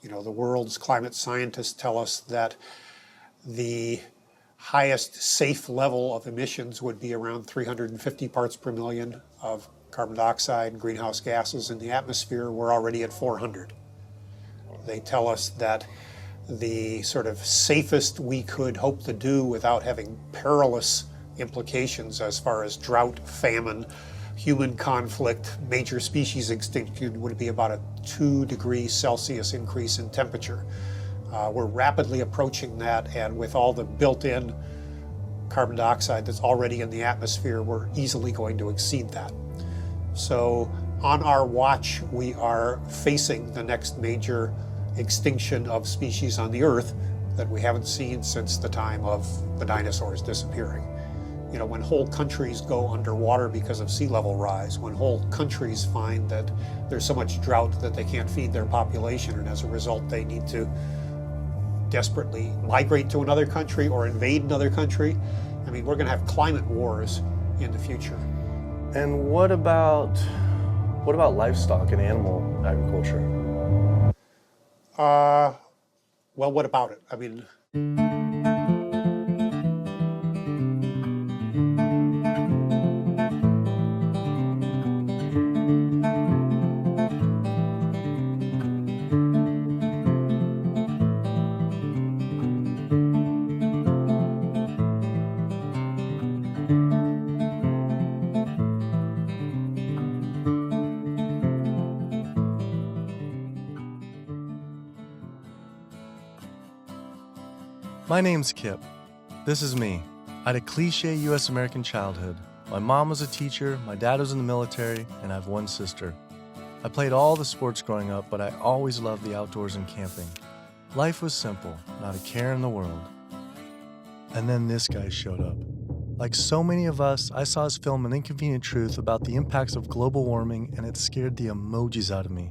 You know, the world's climate scientists tell us that the highest safe level of emissions would be around 350 parts per million of carbon dioxide and greenhouse gases in the atmosphere. We're already at 400. They tell us that the sort of safest we could hope to do without having perilous implications as far as drought, famine, human conflict, major species extinction would be about a 2 degrees Celsius increase in temperature. We're rapidly approaching that, and with all the built-in carbon dioxide that's already in the atmosphere, we're easily going to exceed that. So on our watch, we are facing the next major extinction of species on the Earth that we haven't seen since the time of the dinosaurs disappearing. You know, when whole countries go underwater because of sea level rise, when whole countries find that there's so much drought that they can't feed their population, and as a result they need to desperately migrate to another country or invade another country. I mean, we're going to have climate wars in the future. And what about livestock and animal agriculture? Well, what about it? I mean, My name's Kip. This is me. I had a cliche US American childhood. My mom was a teacher, my dad was in the military, and I have one sister. I played all the sports growing up, but I always loved the outdoors and camping. Life was simple, not a care in the world. And then this guy showed up. Like so many of us, I saw his film An Inconvenient Truth about the impacts of global warming, and it scared the emojis out of me.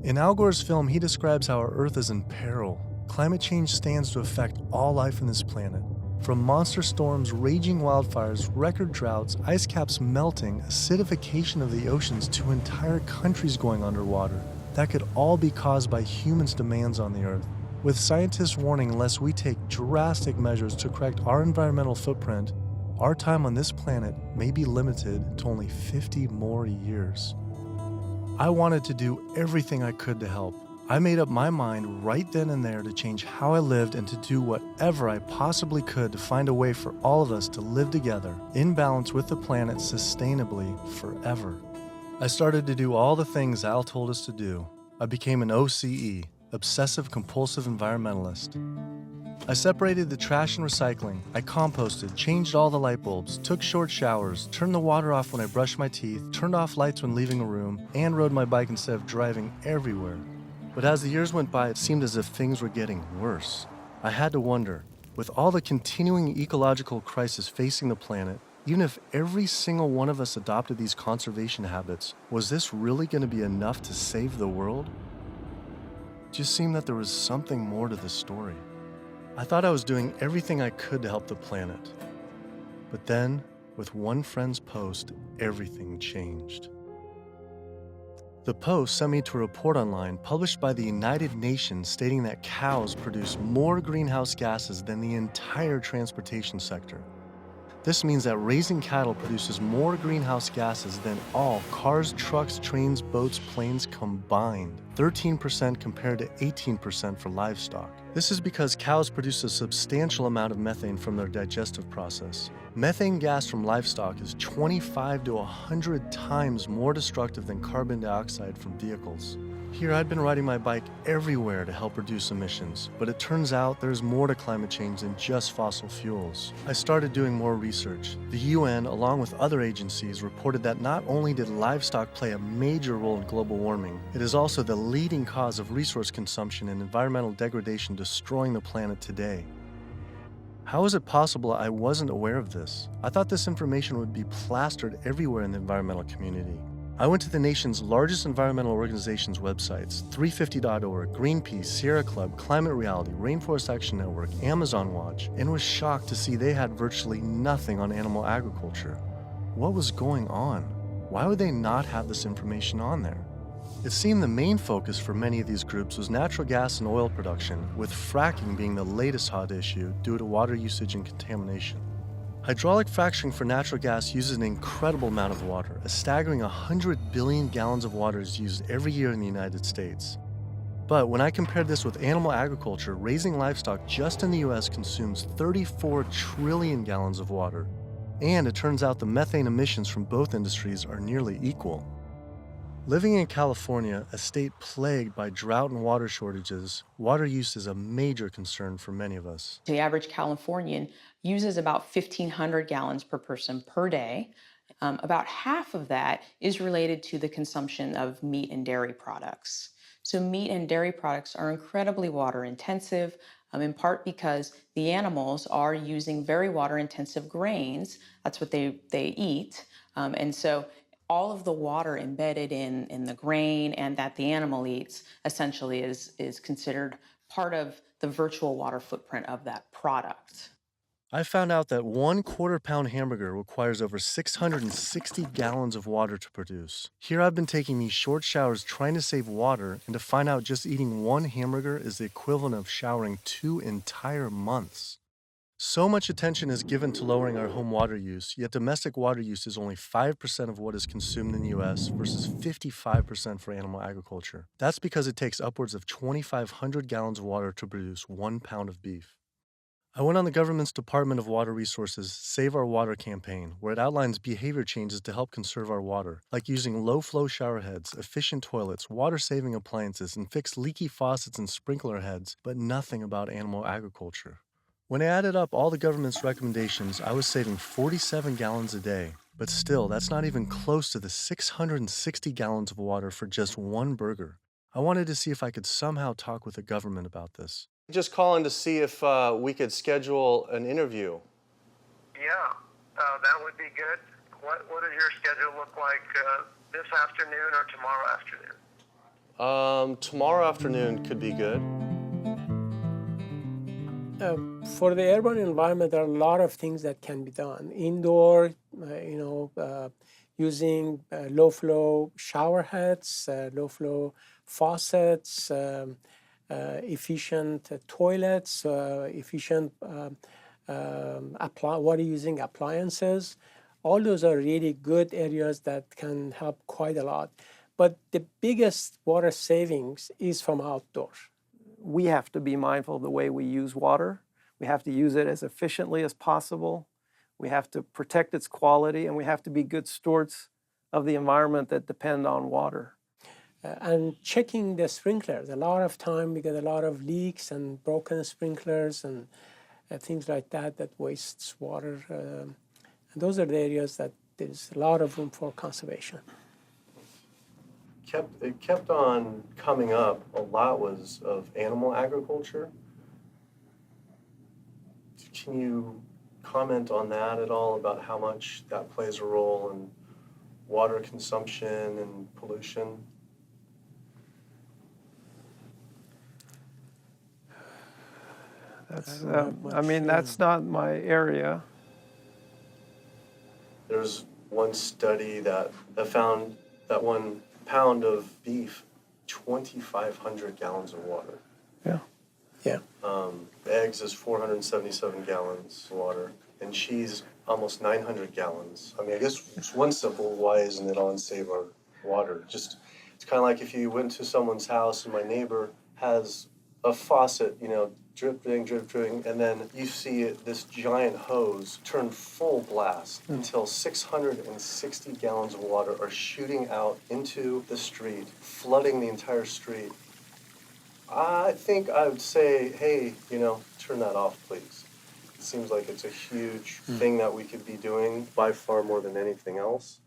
In Al Gore's film, he describes how our Earth is in peril. Climate change stands to affect all life on this planet. From monster storms, raging wildfires, record droughts, ice caps melting, acidification of the oceans, to entire countries going underwater. That could all be caused by humans' demands on the Earth. With scientists warning unless we take drastic measures to correct our environmental footprint, our time on this planet may be limited to only 50 more years. I wanted to do everything I could to help. I made up my mind right then and there to change how I lived and to do whatever I possibly could to find a way for all of us to live together, in balance with the planet sustainably forever. I started to do all the things Al told us to do. I became an OCE, Obsessive Compulsive Environmentalist. I separated the trash and recycling, I composted, changed all the light bulbs, took short showers, turned the water off when I brushed my teeth, turned off lights when leaving a room, and rode my bike instead of driving everywhere. But as the years went by, it seemed as if things were getting worse. I had to wonder, with all the continuing ecological crisis facing the planet, even if every single one of us adopted these conservation habits, was this really going to be enough to save the world? It just seemed that there was something more to the story. I thought I was doing everything I could to help the planet. But then, with one friend's post, everything changed. The post sent me to a report online published by the United Nations stating that cows produce more greenhouse gases than the entire transportation sector. This means that raising cattle produces more greenhouse gases than all cars, trucks, trains, boats, planes combined, 13% compared to 18% for livestock. This is because cows produce a substantial amount of methane from their digestive process. Methane gas from livestock is 25 to 100 times more destructive than carbon dioxide from vehicles. Here I'd been riding my bike everywhere to help reduce emissions, but it turns out there's more to climate change than just fossil fuels. I started doing more research. The UN, along with other agencies, reported that not only did livestock play a major role in global warming, it is also the leading cause of resource consumption and environmental degradation destroying the planet today. How is it possible I wasn't aware of this? I thought this information would be plastered everywhere in the environmental community. I went to the nation's largest environmental organizations' websites, 350.org, Greenpeace, Sierra Club, Climate Reality, Rainforest Action Network, Amazon Watch, and was shocked to see they had virtually nothing on animal agriculture. What was going on? Why would they not have this information on there? It seemed the main focus for many of these groups was natural gas and oil production, with fracking being the latest hot issue due to water usage and contamination. Hydraulic fracturing for natural gas uses an incredible amount of water. A staggering 100 billion gallons of water is used every year in the United States. But when I compared this with animal agriculture, raising livestock just in the US consumes 34 trillion gallons of water. And it turns out the methane emissions from both industries are nearly equal. Living in California, a state plagued by drought and water shortages, water use is a major concern for many of us. The average Californian uses about 1,500 gallons per person per day. About half of that is related to the consumption of meat and dairy products. So meat and dairy products are incredibly water intensive, in part because the animals are using very water intensive grains. That's what they eat. And so all of the water embedded in the grain and that the animal eats essentially is considered part of the virtual water footprint of that product. I found out that 1/4 pound hamburger requires over 660 gallons of water to produce. Here I've been taking these short showers trying to save water, and to find out just eating one hamburger is the equivalent of showering 2 entire months. So much attention is given to lowering our home water use, yet domestic water use is only 5% of what is consumed in the US versus 55% for animal agriculture. That's because it takes upwards of 2,500 gallons of water to produce 1 pound of beef. I went on the government's Department of Water Resources' Save Our Water campaign, where it outlines behavior changes to help conserve our water, like using low-flow shower heads, efficient toilets, water-saving appliances, and fixed leaky faucets and sprinkler heads, but nothing about animal agriculture. When I added up all the government's recommendations, I was saving 47 gallons a day. But still, that's not even close to the 660 gallons of water for just one burger. I wanted to see if I could somehow talk with the government about this. Just calling to see if we could schedule an interview. Yeah, that would be good. What does your schedule look like this afternoon or tomorrow afternoon? Tomorrow afternoon could be good. For the urban environment, there are a lot of things that can be done. Indoor, using low-flow shower heads, low-flow faucets, efficient toilets, efficient water using appliances. All those are really good areas that can help quite a lot. But the biggest water savings is from outdoors. We have to be mindful of the way we use water. We have to use it as efficiently as possible. We have to protect its quality, and we have to be good stewards of the environment that depend on water. And checking the sprinklers. A lot of time we get a lot of leaks and broken sprinklers and things like that wastes water. And those are the areas that there's a lot of room for conservation. It kept on coming up. A lot was of animal agriculture. Can you comment on that at all, about how much that plays a role in water consumption and pollution? That's not my area. There's one study that found that 1 pound of beef, 2,500 gallons of water. Yeah. Yeah. Eggs is 477 gallons of water, and cheese almost 900 gallons. I mean, I guess it's one simple, why isn't it on Save Our Water? Just, it's kind of like if you went to someone's house and my neighbor has a faucet, dripping, and then you see this giant hose turn full blast until 660 gallons of water are shooting out into the street, flooding the entire street. I think I would say, hey, turn that off, please. It seems like it's a huge thing that we could be doing by far more than anything else.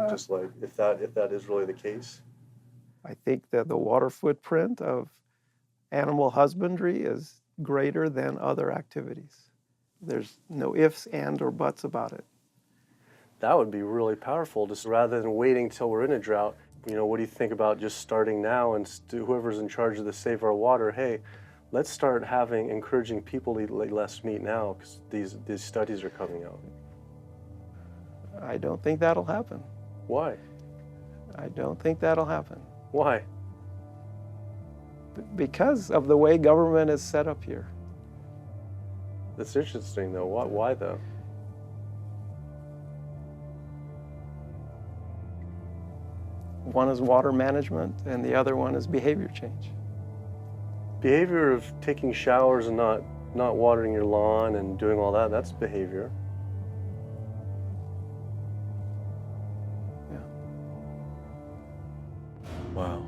Just like, if that is really the case. I think that the water footprint of animal husbandry is greater than other activities. There's no ifs, and, or buts about it. That would be really powerful, just rather than waiting till we're in a drought. What do you think about just starting now, and whoever's in charge of the Save Our Water, hey, let's start encouraging people to eat less meat now, because these studies are coming out. I don't think that'll happen. Why? I don't think that'll happen. Why? Because of the way government is set up here. That's interesting, though. Why though? One is water management, and the other one is behavior change. Behavior of taking showers and not watering your lawn and doing all that, that's behavior. Yeah. Wow.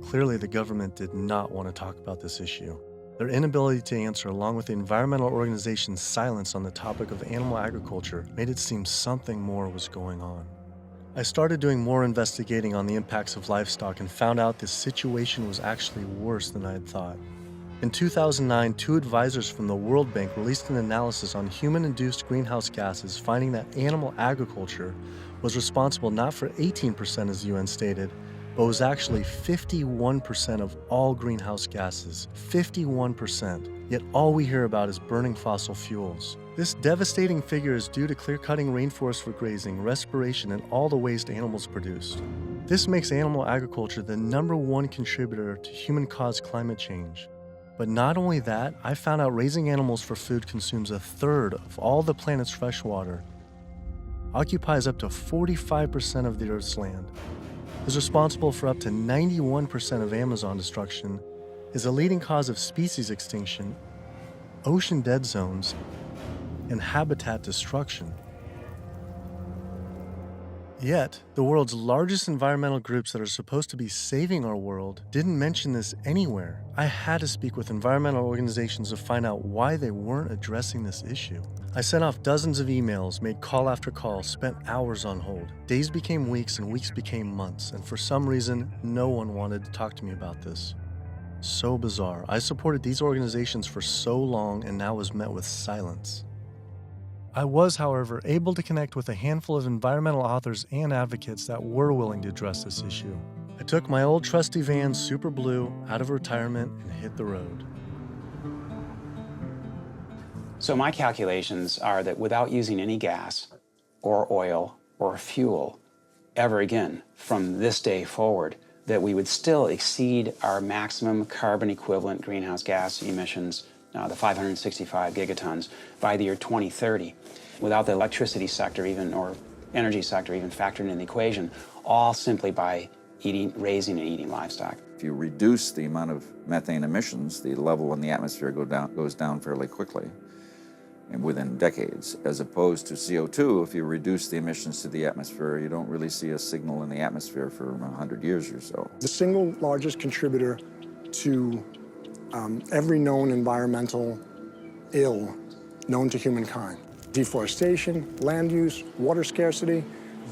Clearly, the government did not want to talk about this issue. Their inability to answer, along with the environmental organization's silence on the topic of animal agriculture, made it seem something more was going on. I started doing more investigating on the impacts of livestock and found out this situation was actually worse than I had thought. In 2009, 2 advisors from the World Bank released an analysis on human-induced greenhouse gases, finding that animal agriculture was responsible not for 18%, as the UN stated, but was actually 51% of all greenhouse gases. 51%. Yet all we hear about is burning fossil fuels. This devastating figure is due to clear-cutting rainforests for grazing, respiration, and all the waste animals produced. This makes animal agriculture the #1 contributor to human-caused climate change. But not only that, I found out raising animals for food consumes 1/3 of all the planet's fresh water, occupies up to 45% of the Earth's land, is responsible for up to 91% of Amazon destruction, is a leading cause of species extinction, ocean dead zones, and habitat destruction. Yet, the world's largest environmental groups that are supposed to be saving our world didn't mention this anywhere. I had to speak with environmental organizations to find out why they weren't addressing this issue. I sent off dozens of emails, made call after call, spent hours on hold. Days became weeks and weeks became months, and for some reason, no one wanted to talk to me about this. So bizarre. I supported these organizations for so long and now was met with silence. I was, however, able to connect with a handful of environmental authors and advocates that were willing to address this issue. I took my old trusty van, Super Blue, out of retirement and hit the road. So my calculations are that without using any gas or oil or fuel ever again from this day forward, that we would still exceed our maximum carbon equivalent greenhouse gas emissions, the 565 gigatons, by the year 2030, without the electricity sector or energy sector even factored in the equation, all simply by raising and eating livestock. If you reduce the amount of methane emissions, the level in the atmosphere goes down fairly quickly and within decades, as opposed to CO2. If you reduce the emissions to the atmosphere, you don't really see a signal in the atmosphere for 100 years or so. The single largest contributor to every known environmental ill known to humankind: deforestation, land use, water scarcity,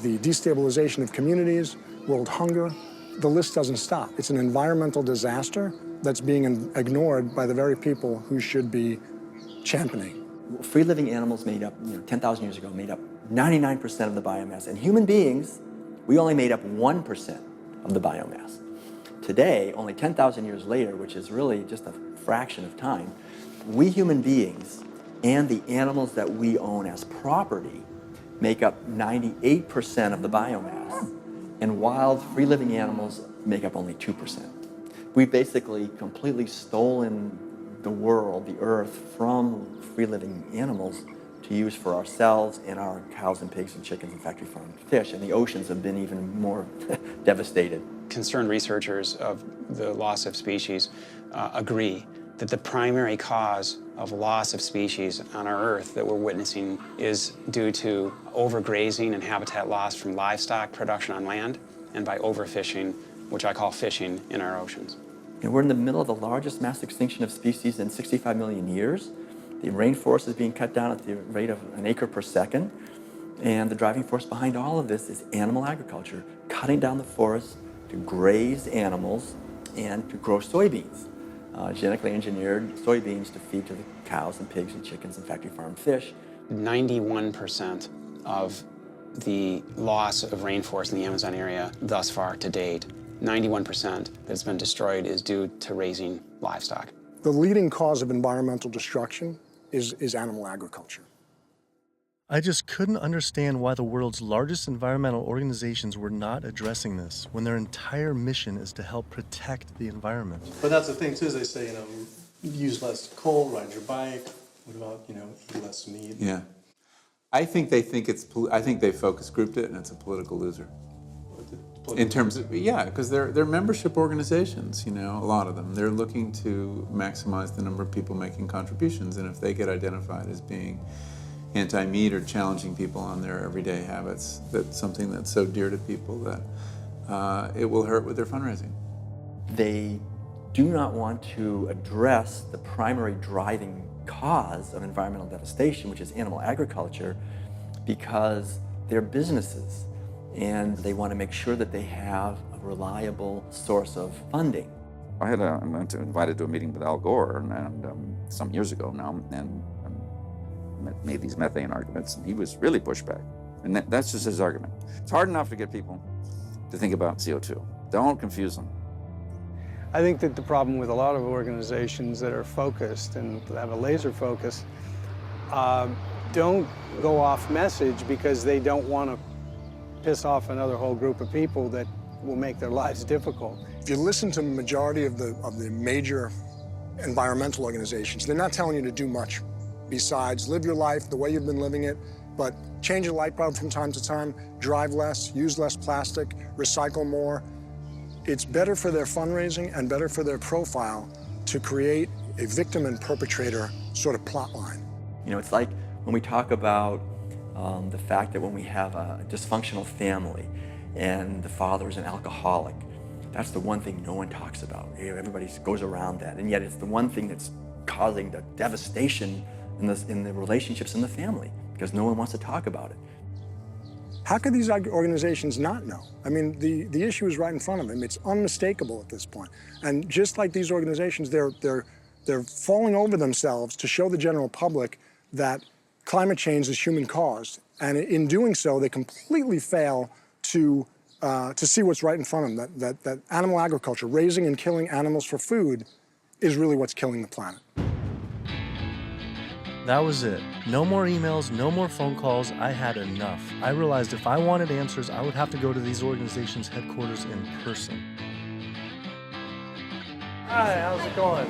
the destabilization of communities, world hunger. The list doesn't stop. It's an environmental disaster that's being ignored by the very people who should be championing. Free-living animals made up, 10,000 years ago, made up 99% of the biomass. And human beings, we only made up 1% of the biomass. Today, only 10,000 years later, which is really just a fraction of time, we human beings and the animals that we own as property make up 98% of the biomass. And wild, free-living animals make up only 2%. We've basically completely stolen the world, the earth, from free-living animals to use for ourselves and our cows and pigs and chickens and factory farmed fish. And the oceans have been even more devastated. Concerned researchers of the loss of species agree that the primary cause of loss of species on our Earth that we're witnessing is due to overgrazing and habitat loss from livestock production on land and by overfishing, which I call fishing, in our oceans. And we're in the middle of the largest mass extinction of species in 65 million years. The rainforest is being cut down at the rate of an acre per second. And the driving force behind all of this is animal agriculture, cutting down the forest to graze animals and to grow soybeans, genetically engineered soybeans to feed to the cows and pigs and chickens and factory farmed fish. 91% of the loss of rainforest in the Amazon area thus far to date, 91% that's been destroyed, is due to raising livestock. The leading cause of environmental destruction is animal agriculture. I just couldn't understand why the world's largest environmental organizations were not addressing this when their entire mission is to help protect the environment. But that's the thing too, is they say, use less coal, ride your bike. What about, eat less meat? Yeah. I think they focus grouped it and it's a political loser. In terms of, because they're membership organizations, a lot of them. They're looking to maximize the number of people making contributions, and if they get identified as being anti-meat or challenging people on their everyday habits, that's something that's so dear to people that it will hurt with their fundraising. They do not want to address the primary driving cause of environmental devastation, which is animal agriculture, because they're businesses and they want to make sure that they have a reliable source of funding. I went invited to a meeting with Al Gore and some years ago now, and made these methane arguments, and he was really pushed back. And that's just his argument. It's hard enough to get people to think about CO2. Don't confuse them. I think that the problem with a lot of organizations that are focused and have a laser focus don't go off message because they don't want to piss off another whole group of people that will make their lives difficult. If you listen to the majority of the major environmental organizations, they're not telling you to do much besides live your life the way you've been living it, but change a light bulb from time to time, drive less, use less plastic, recycle more. It's better for their fundraising and better for their profile to create a victim and perpetrator sort of plot line. It's like when we talk about the fact that when we have a dysfunctional family and the father is an alcoholic, that's the one thing no one talks about. Everybody goes around that, and yet it's the one thing that's causing the devastation in the relationships in the family, because no one wants to talk about it. How could these organizations not know? I mean, the issue is right in front of them. It's unmistakable at this point. And just like these organizations, they're falling over themselves to show the general public that climate change is human-caused. And in doing so, they completely fail to see what's right in front of them, that animal agriculture, raising and killing animals for food, is really what's killing the planet. That was it. No more emails, no more phone calls. I had enough. I realized if I wanted answers, I would have to go to these organizations' headquarters in person. Hi, how's it going?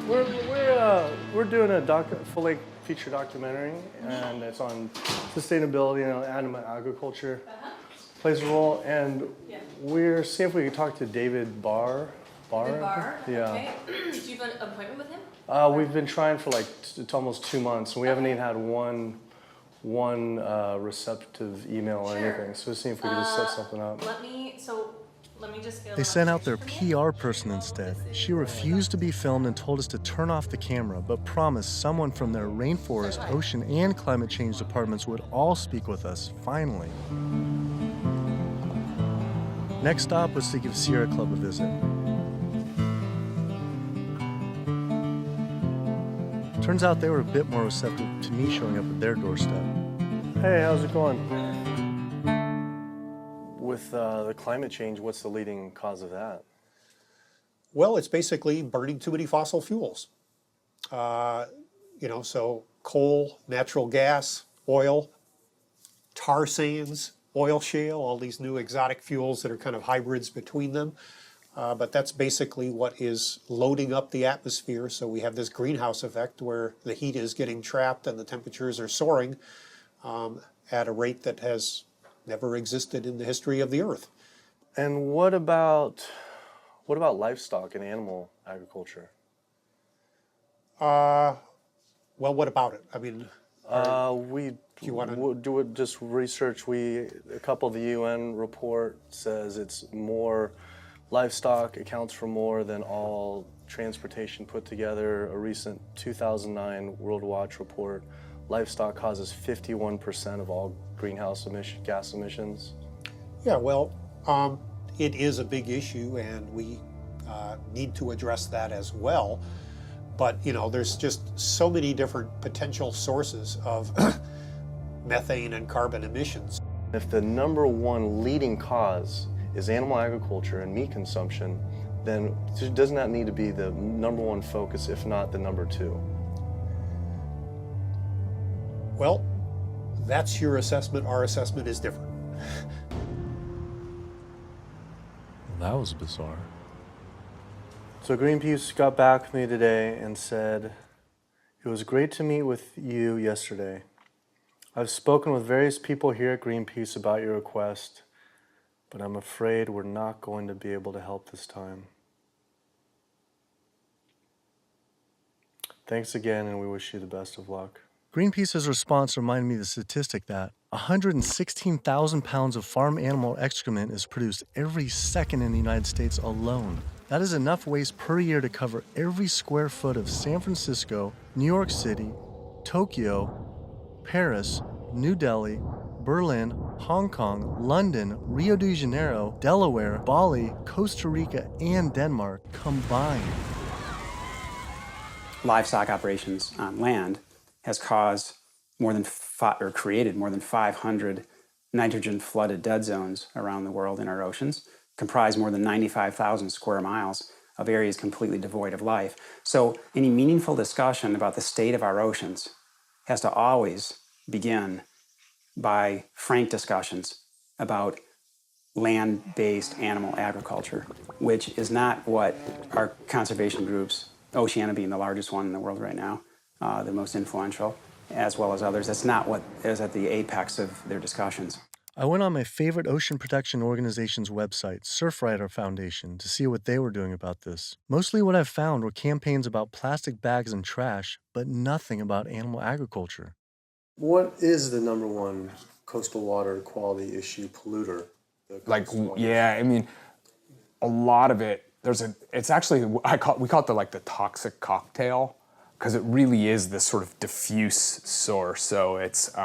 We're doing a full-length feature documentary, and it's on sustainability and animal agriculture plays a role. And we're seeing if we can talk to David Barr. David Barr? Yeah. Okay. Do you have an appointment with him? We've been trying for almost 2 months, and we haven't even had one receptive email or anything. So we're seeing if we can just set something up. Let me just get They sent out their PR person instead. She refused to be filmed and told us to turn off the camera, but promised someone from their rainforest, ocean, and climate change departments would all speak with us, finally. Next stop was to give Sierra Club a visit. Turns out they were a bit more receptive to me showing up at their doorstep. Hey, how's it going? With the climate change, what's the leading cause of that? Well, it's basically burning too many fossil fuels. So coal, natural gas, oil, tar sands, oil shale, all these new exotic fuels that are kind of hybrids between them. But that's basically what is loading up the atmosphere. So we have this greenhouse effect where the heat is getting trapped and the temperatures are soaring at a rate that has never existed in the history of the Earth. And what about livestock and animal agriculture? Well, what about it? I mean, we do just research. A couple of the UN report says it's more. Livestock accounts for more than all transportation put together. A recent 2009 World Watch report, livestock causes 51% of all greenhouse gas emissions. Yeah, well, it is a big issue, and we need to address that as well. But, there's just so many different potential sources of methane and carbon emissions. If the number one leading cause is animal agriculture and meat consumption, then doesn't that need to be the number one focus, if not the number two? Well, That's your assessment. Our assessment is different. That was bizarre. So Greenpeace got back with me today and said, "It was great to meet with you yesterday. I've spoken with various people here at Greenpeace about your request, but I'm afraid we're not going to be able to help this time. Thanks again, and we wish you the best of luck." Greenpeace's response reminded me of the statistic that 116,000 pounds of farm animal excrement is produced every second in the United States alone. That is enough waste per year to cover every square foot of San Francisco, New York City, Tokyo, Paris, New Delhi, Berlin, Hong Kong, London, Rio de Janeiro, Delaware, Bali, Costa Rica, and Denmark combined. Livestock operations on land has caused created more than 500 nitrogen-flooded dead zones around the world in our oceans, comprise more than 95,000 square miles of areas completely devoid of life. So any meaningful discussion about the state of our oceans has to always begin by frank discussions about land-based animal agriculture, which is not what our conservation groups, Oceana being the largest one in the world right now, the most influential, as well as others, that's not what is at the apex of their discussions. I went on my favorite ocean protection organization's website, Surfrider Foundation, to see what they were doing about this. Mostly what I've found were campaigns about plastic bags and trash, but nothing about animal agriculture. What is the number one coastal water quality issue polluter? I mean, a lot of it, it's actually, we call it the toxic cocktail, because it really is this sort of diffuse source. So it's,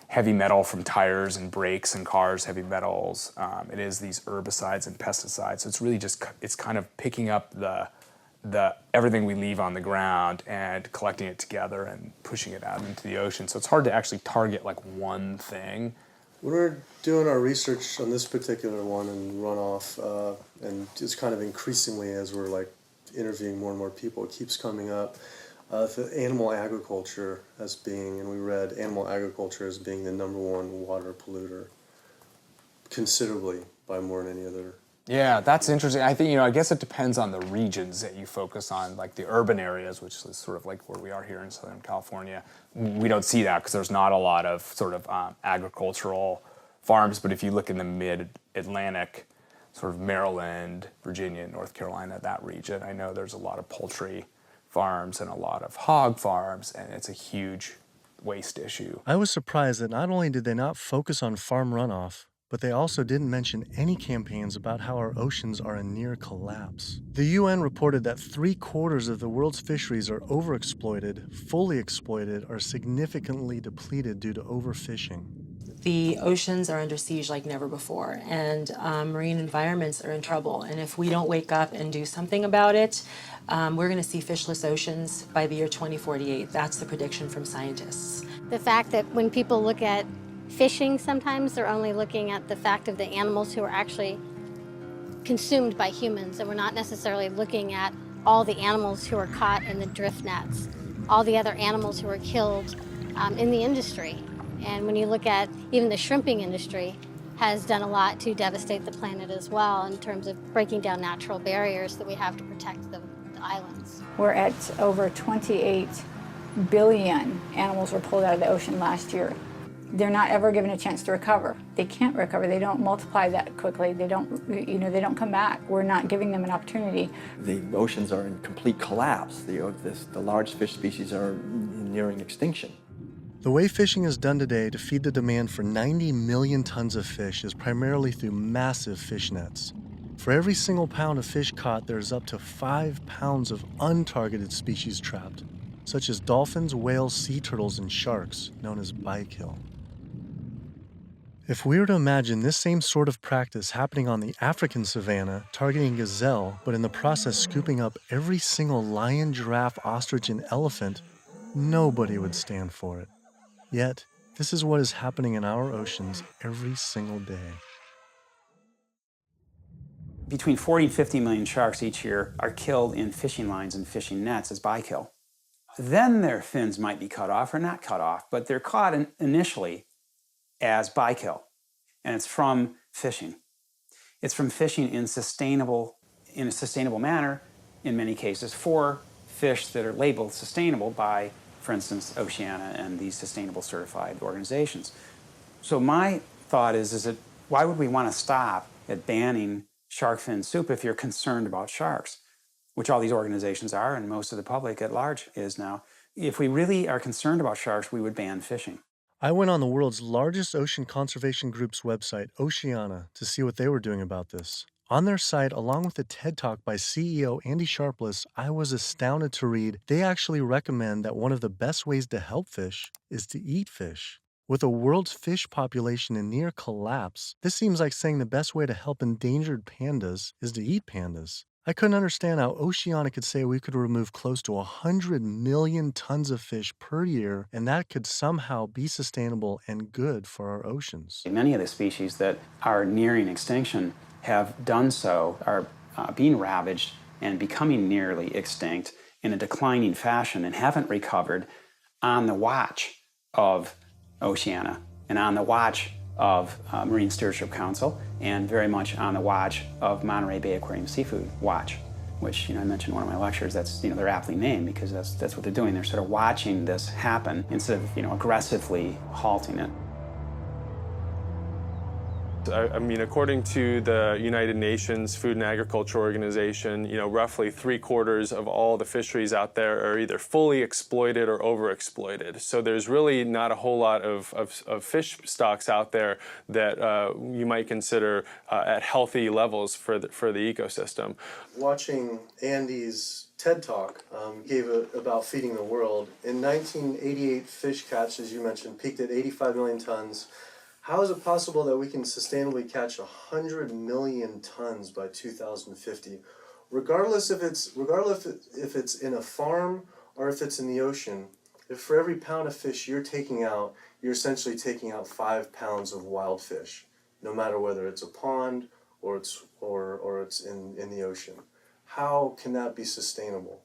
heavy metal from tires and brakes and cars, heavy metals. It is these herbicides and pesticides. So it's really it's kind of picking up the everything we leave on the ground and collecting it together and pushing it out into the ocean. So it's hard to actually target one thing. When we're doing our research on this particular one and runoff, and just kind of increasingly as we're interviewing more and more people, it keeps coming up. The animal agriculture as being, and we read animal agriculture as being the number one water polluter, considerably by more than any other. Yeah, that's interesting. I think, I guess it depends on the regions that you focus on, like the urban areas, which is sort of like where we are here in Southern California. We don't see that because there's not a lot of sort of agricultural farms. But if you look in the mid-Atlantic, sort of Maryland, Virginia, North Carolina, that region, I know there's a lot of poultry farms and a lot of hog farms, and it's a huge waste issue. I was surprised that not only did they not focus on farm runoff, but they also didn't mention any campaigns about how our oceans are in near collapse. The UN reported that 3/4 of the world's fisheries are overexploited, fully exploited, or significantly depleted due to overfishing. The oceans are under siege like never before, and marine environments are in trouble. And if we don't wake up and do something about it, we're going to see fishless oceans by the year 2048. That's the prediction from scientists. The fact that when people look at fishing, sometimes they're only looking at the fact of the animals who are actually consumed by humans, and we're not necessarily looking at all the animals who are caught in the drift nets, all the other animals who are killed in the industry. And when you look at even the shrimping industry has done a lot to devastate the planet as well in terms of breaking down natural barriers that we have to protect the islands. We're at over 28 billion animals were pulled out of the ocean last year. They're not ever given a chance to recover. They can't recover. They don't multiply that quickly. They don't come back. We're not giving them an opportunity. The oceans are in complete collapse. The large fish species are nearing extinction. The way fishing is done today to feed the demand for 90 million tons of fish is primarily through massive fish nets. For every single pound of fish caught, there's up to 5 pounds of untargeted species trapped, such as dolphins, whales, sea turtles, and sharks, known as bykill. If we were to imagine this same sort of practice happening on the African savanna, targeting gazelle, but in the process scooping up every single lion, giraffe, ostrich, and elephant, nobody would stand for it. Yet, this is what is happening in our oceans every single day. Between 40 and 50 million sharks each year are killed in fishing lines and fishing nets as bykill. then their fins might be cut off or not cut off, but they're caught initially as bykill, and it's from fishing. It's from fishing in a sustainable manner, in many cases, for fish that are labeled sustainable by, for instance, Oceana and these sustainable certified organizations. So my thought is that why would we want to stop at banning shark fin soup if you're concerned about sharks, which all these organizations are and most of the public at large is now. If we really are concerned about sharks, we would ban fishing. I went on the world's largest ocean conservation group's website, Oceana, to see what they were doing about this. On their site, along with a TED Talk by CEO Andy Sharpless, I was astounded to read they actually recommend that one of the best ways to help fish is to eat fish. With the world's fish population in near collapse, this seems like saying the best way to help endangered pandas is to eat pandas. I couldn't understand how Oceana could say we could remove close to 100 million tons of fish per year, and that could somehow be sustainable and good for our oceans. Many of the species that are nearing extinction have done so, are being ravaged and becoming nearly extinct in a declining fashion and haven't recovered on the watch of Oceana and on the watch of Marine Stewardship Council and very much on the watch of Monterey Bay Aquarium Seafood Watch, which I mentioned in one of my lectures. That's they're aptly named because that's what they're doing. They're sort of watching this happen instead of aggressively halting it. I mean, according to the United Nations Food and Agriculture Organization, roughly 3/4 of all the fisheries out there are either fully exploited or overexploited. So there's really not a whole lot of fish stocks out there that you might consider at healthy levels for the ecosystem. Watching Andy's TED Talk gave about feeding the world. In 1988, fish catch, as you mentioned, peaked at 85 million tons. How is it possible that we can sustainably catch 100 million tons by 2050, regardless if it's in a farm or if it's in the ocean? If for every pound of fish you're taking out, you're essentially taking out 5 pounds of wild fish, no matter whether it's a pond or it's in the ocean. How can that be sustainable?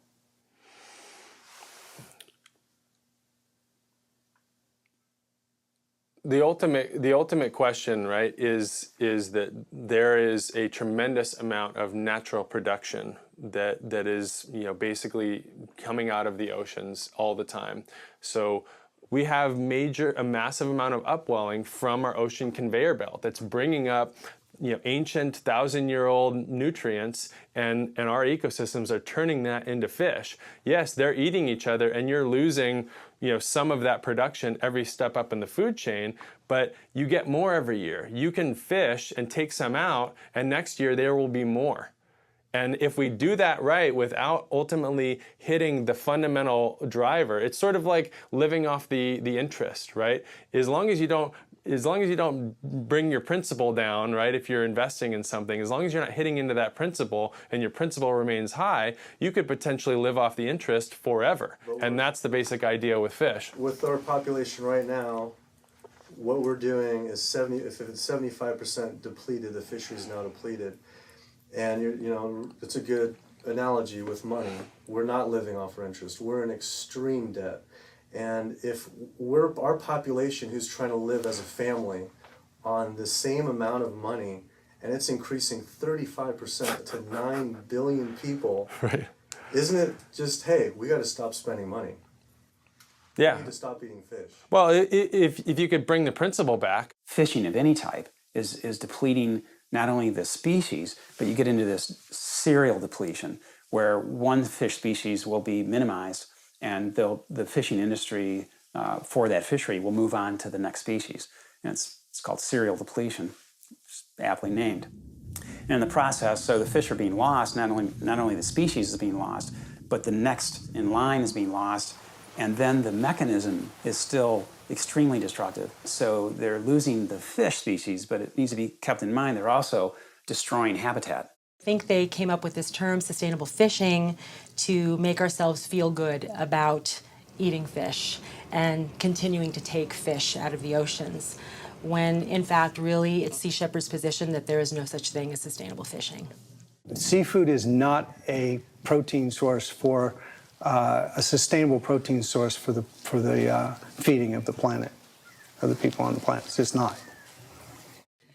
The ultimate question, right, is that there is a tremendous amount of natural production that is basically coming out of the oceans all the time. So we have a massive amount of upwelling from our ocean conveyor belt that's bringing up ancient 1,000-year-old nutrients, and our ecosystems are turning that into fish. Yes, they're eating each other, and you're losing some of that production every step up in the food chain, but you get more every year. You can fish and take some out, and next year there will be more. And if we do that right without ultimately hitting the fundamental driver, it's sort of like living off the interest, right? As long as you don't bring your principal down, right, if you're investing in something, as long as you're not hitting into that principal and your principal remains high, you could potentially live off the interest forever. And that's the basic idea with fish. With our population right now, what we're doing is if it's 75% depleted, the fishery is now depleted. And it's a good analogy with money. We're not living off our interest. We're in extreme debt. And if our population who's trying to live as a family on the same amount of money, and it's increasing 35% to 9 billion people, right? Isn't it just, hey, we got to stop spending money? Yeah. We need to stop eating fish. Well, if you could bring the principle back. Fishing of any type is depleting not only the species, but you get into this serial depletion where one fish species will be minimized and the fishing industry for that fishery will move on to the next species. And it's called serial depletion, aptly named. And in the process, so the fish are being lost, not only the species is being lost, but the next in line is being lost, and then the mechanism is still extremely destructive. So they're losing the fish species, but it needs to be kept in mind they're also destroying habitat. I think they came up with this term, sustainable fishing, to make ourselves feel good about eating fish and continuing to take fish out of the oceans, when in fact, really, it's Sea Shepherd's position that there is no such thing as sustainable fishing. Seafood is not a protein source for a sustainable protein source for the feeding of the planet, of the people on the planet. It's just not.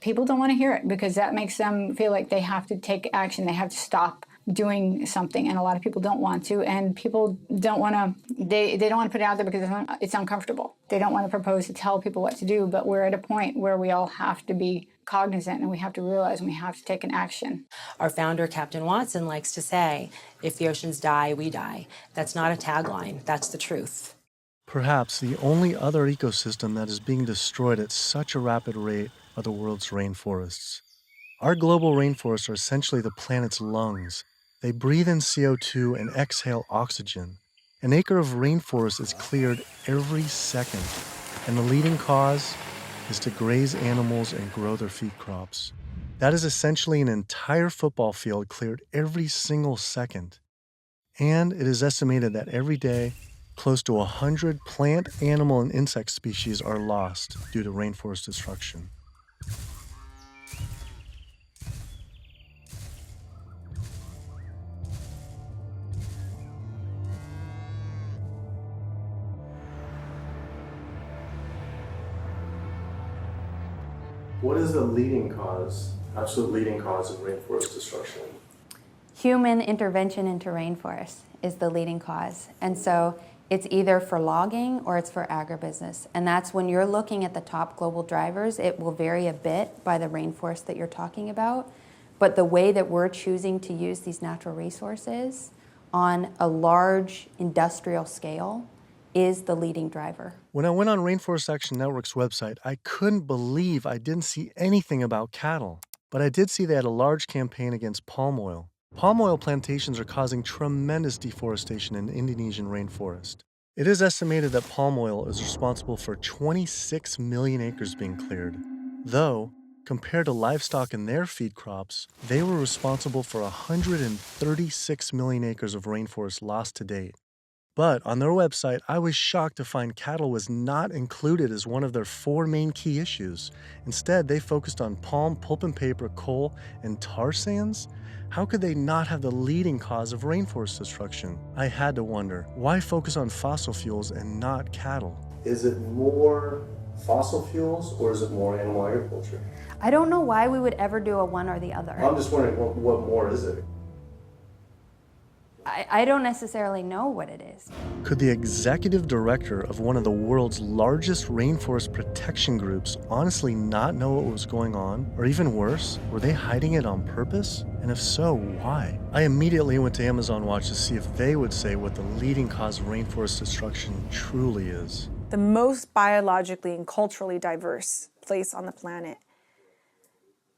People don't want to hear it because that makes them feel like they have to take action. They have to stop doing something, and a lot of people don't want to. And people don't want to. They don't want to put it out there because it's uncomfortable. They don't want to propose to tell people what to do. But we're at a point where we all have to be cognizant, and we have to realize, and we have to take an action. Our founder, Captain Watson, likes to say, "If the oceans die, we die." That's not a tagline. That's the truth. Perhaps the only other ecosystem that is being destroyed at such a rapid rate are the world's rainforests. Our global rainforests are essentially the planet's lungs. They breathe in CO2 and exhale oxygen. An acre of rainforest is cleared every second, and the leading cause is to graze animals and grow their feed crops. That is essentially an entire football field cleared every single second. And it is estimated that every day, close to 100 plant, animal, and insect species are lost due to rainforest destruction. What is the leading cause, absolute leading cause of rainforest destruction? Human intervention into rainforests is the leading cause. And so it's either for logging or it's for agribusiness. And that's when you're looking at the top global drivers, it will vary a bit by the rainforest that you're talking about. But the way that we're choosing to use these natural resources on a large industrial scale is the leading driver. When I went on Rainforest Action Network's website, I couldn't believe I didn't see anything about cattle. But I did see they had a large campaign against palm oil. Palm oil plantations are causing tremendous deforestation in the Indonesian rainforest. It is estimated that palm oil is responsible for 26 million acres being cleared. Though, compared to livestock and their feed crops, they were responsible for 136 million acres of rainforest lost to date. But on their website, I was shocked to find cattle was not included as one of their 4 main key issues. Instead, they focused on palm, pulp and paper, coal, and tar sands. How could they not have the leading cause of rainforest destruction? I had to wonder, why focus on fossil fuels and not cattle? Is it more fossil fuels or is it more animal agriculture? I don't know why we would ever do a one or the other. I'm just wondering, what more is it? I don't necessarily know what it is. Could the executive director of one of the world's largest rainforest protection groups honestly not know what was going on? Or even worse, were they hiding it on purpose? And if so, why? I immediately went to Amazon Watch to see if they would say what the leading cause of rainforest destruction truly is. The most biologically and culturally diverse place on the planet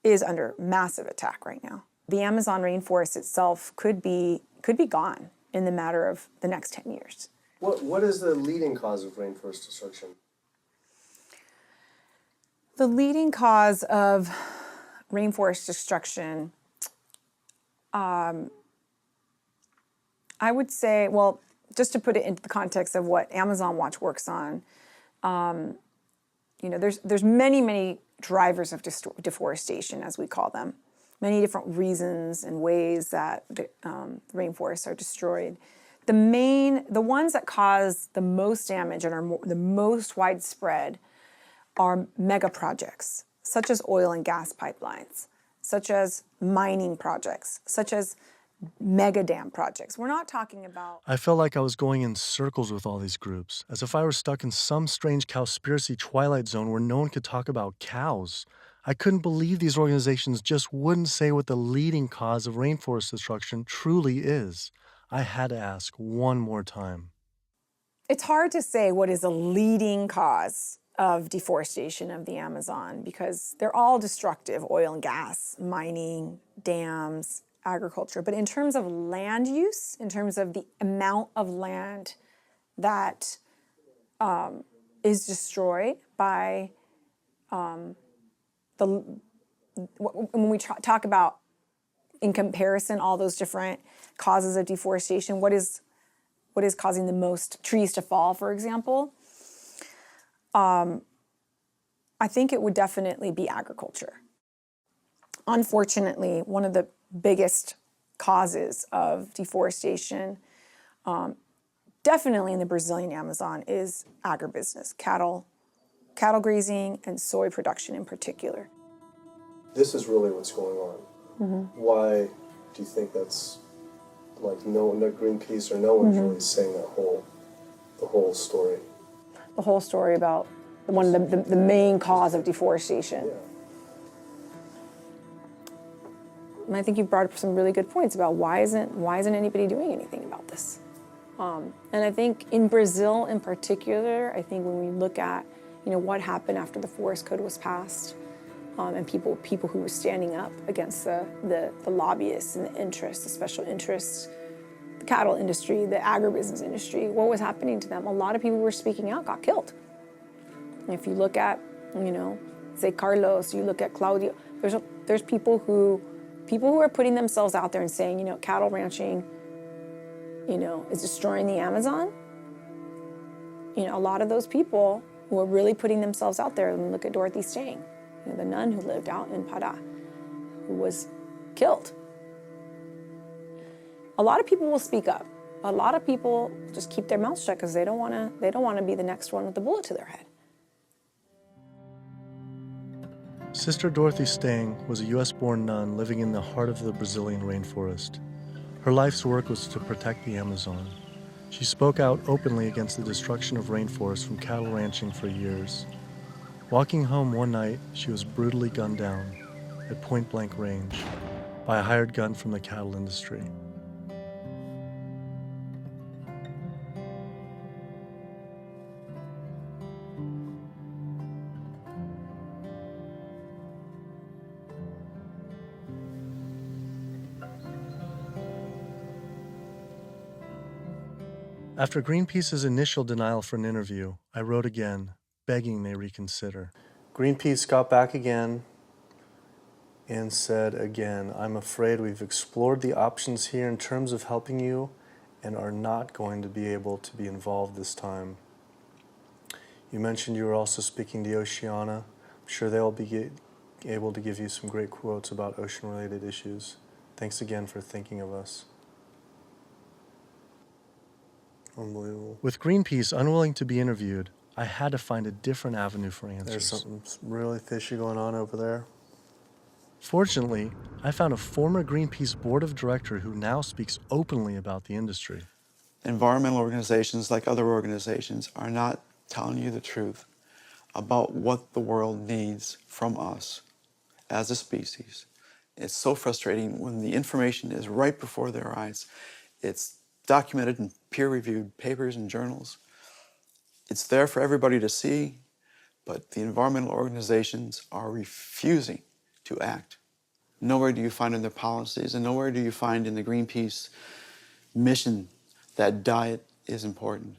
is under massive attack right now. The Amazon rainforest itself could be gone in the matter of the next 10 years. What is the leading cause of rainforest destruction? The leading cause of rainforest destruction, I would say, well, just to put it into the context of what Amazon Watch works on, there's many drivers of deforestation, as we call them. Many different reasons and ways that the rainforests are destroyed. The ones that cause the most damage and are the most widespread are mega projects, such as oil and gas pipelines, such as mining projects, such as mega dam projects. We're not talking about... I felt like I was going in circles with all these groups, as if I were stuck in some strange cowspiracy twilight zone where no one could talk about cows. I couldn't believe these organizations just wouldn't say what the leading cause of rainforest destruction truly is. I had to ask one more time. It's hard to say what is a leading cause of deforestation of the Amazon because they're all destructive: oil and gas, mining, dams, agriculture. But in terms of land use, in terms of the amount of land that is destroyed by when we talk about, in comparison, all those different causes of deforestation, what is causing the most trees to fall, for example? I think it would definitely be agriculture. Unfortunately, one of the biggest causes of deforestation definitely in the Brazilian Amazon is agribusiness, cattle grazing and soy production in particular. This is really what's going on. Why do you think that's like no Greenpeace or no one's really saying the whole story? The whole story about one of the main cause of deforestation. And I think you brought up some really good points about why isn't anybody doing anything about this? And I think in Brazil in particular, I think when we look at what happened after the Forest Code was passed, and people who were standing up against the lobbyists and the interests, the special interests, the cattle industry, the agribusiness industry, what was happening to them? A lot of people who were speaking out got killed. And if you look at, say Carlos, you look at Claudio, there's people who are putting themselves out there and saying, cattle ranching, is destroying the Amazon. A lot of those people who are really putting themselves out there, and look at Dorothy Stang, the nun who lived out in Pará, who was killed. A lot of people will speak up. A lot of people just keep their mouths shut because they don't want to be the next one with a bullet to their head. Sister Dorothy Stang was a U.S.-born nun living in the heart of the Brazilian rainforest. Her life's work was to protect the Amazon. She spoke out openly against the destruction of rainforests from cattle ranching for years. Walking home one night, she was brutally gunned down at point-blank range by a hired gun from the cattle industry. After Greenpeace's initial denial for an interview, I wrote again, begging they reconsider. Greenpeace got back again and said again, I'm afraid we've explored the options here in terms of helping you and are not going to be able to be involved this time. You mentioned you were also speaking to Oceana. I'm sure they'll be able to give you some great quotes about ocean-related issues. Thanks again for thinking of us. Unbelievable. With Greenpeace unwilling to be interviewed, I had to find a different avenue for answers. There's something really fishy going on over there. Fortunately, I found a former Greenpeace board of director who now speaks openly about the industry. Environmental organizations, like other organizations, are not telling you the truth about what the world needs from us as a species. It's so frustrating when the information is right before their eyes. It's documented in peer-reviewed papers and journals. It's there for everybody to see, but the environmental organizations are refusing to act. Nowhere do you find in their policies, and nowhere do you find in the Greenpeace mission that diet is important,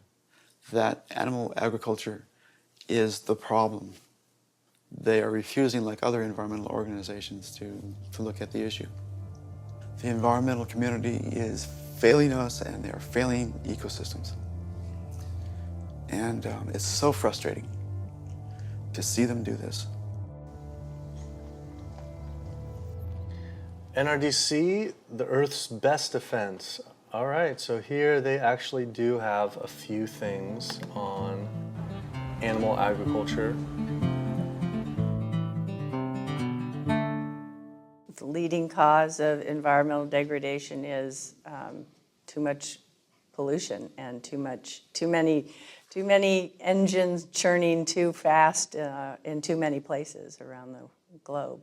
that animal agriculture is the problem. They are refusing, like other environmental organizations, to look at the issue. The environmental community is failing us, and they're failing ecosystems. And it's so frustrating to see them do this. NRDC, the Earth's best defense. All right, so here they actually do have a few things on animal agriculture. The leading cause of environmental degradation is too much pollution and too many engines churning too fast in too many places around the globe.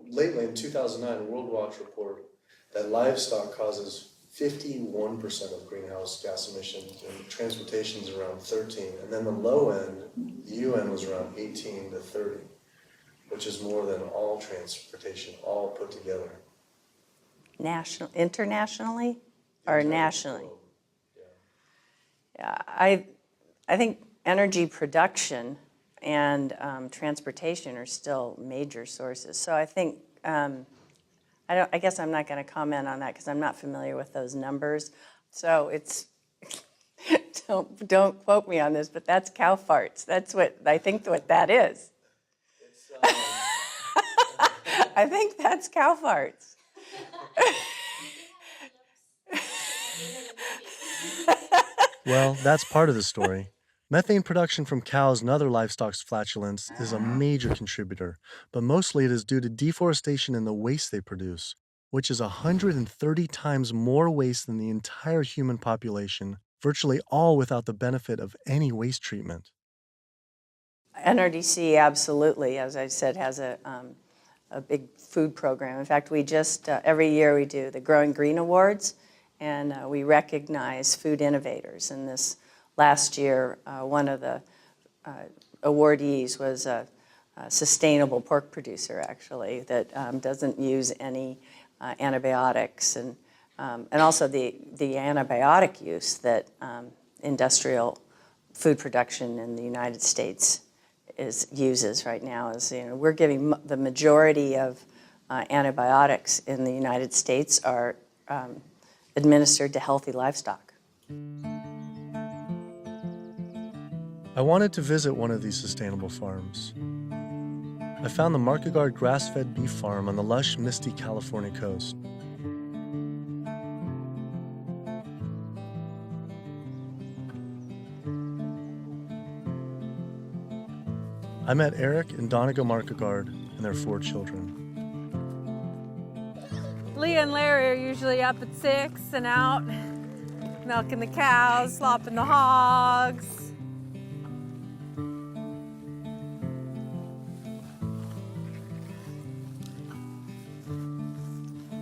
Lately, in 2009, a World Watch report that livestock causes 51% of greenhouse gas emissions, and transportation is around 13%, and then the low end, the UN was around 18 to 30, which is more than all transportation, all put together. Internationally or nationally? Yeah, I think energy production and transportation are still major sources. So I think, I guess I'm not going to comment on that because I'm not familiar with those numbers. So it's, don't quote me on this, but that's cow farts. That's what, I think what that is. I think that's cow farts. Well, that's part of the story. Methane production from cows and other livestock's flatulence is a major contributor, but mostly it is due to deforestation and the waste they produce, which is 130 times more waste than the entire human population, virtually all without the benefit of any waste treatment. NRDC absolutely, as I said, has a big food program. In fact, we just, every year we do the Growing Green Awards, and we recognize food innovators. And this last year, one of the awardees was a sustainable pork producer, actually, that doesn't use any antibiotics, and also the antibiotic use that industrial food production in the United States uses right now. Is, we're giving the majority of antibiotics in the United States are administered to healthy livestock. I wanted to visit one of these sustainable farms. I found the Markegard grass-fed beef farm on the lush, misty California coast. I met Eric and Donegal Markegard and their 4 children. Leah and Larry are usually up at 6 and out, milking the cows, slopping the hogs.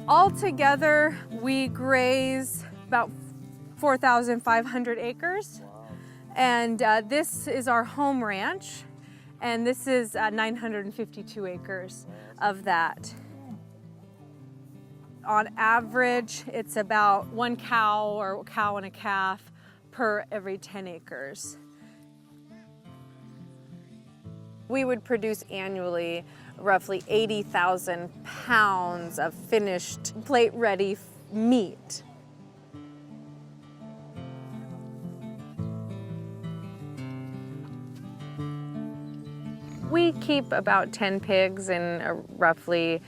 Altogether, we graze about 4,500 acres. And this is our home ranch, and this is 952 acres of that. On average, it's about 1 cow or cow and a calf per every 10 acres. We would produce annually roughly 80,000 pounds of finished plate-ready meat. We keep about 10 pigs in roughly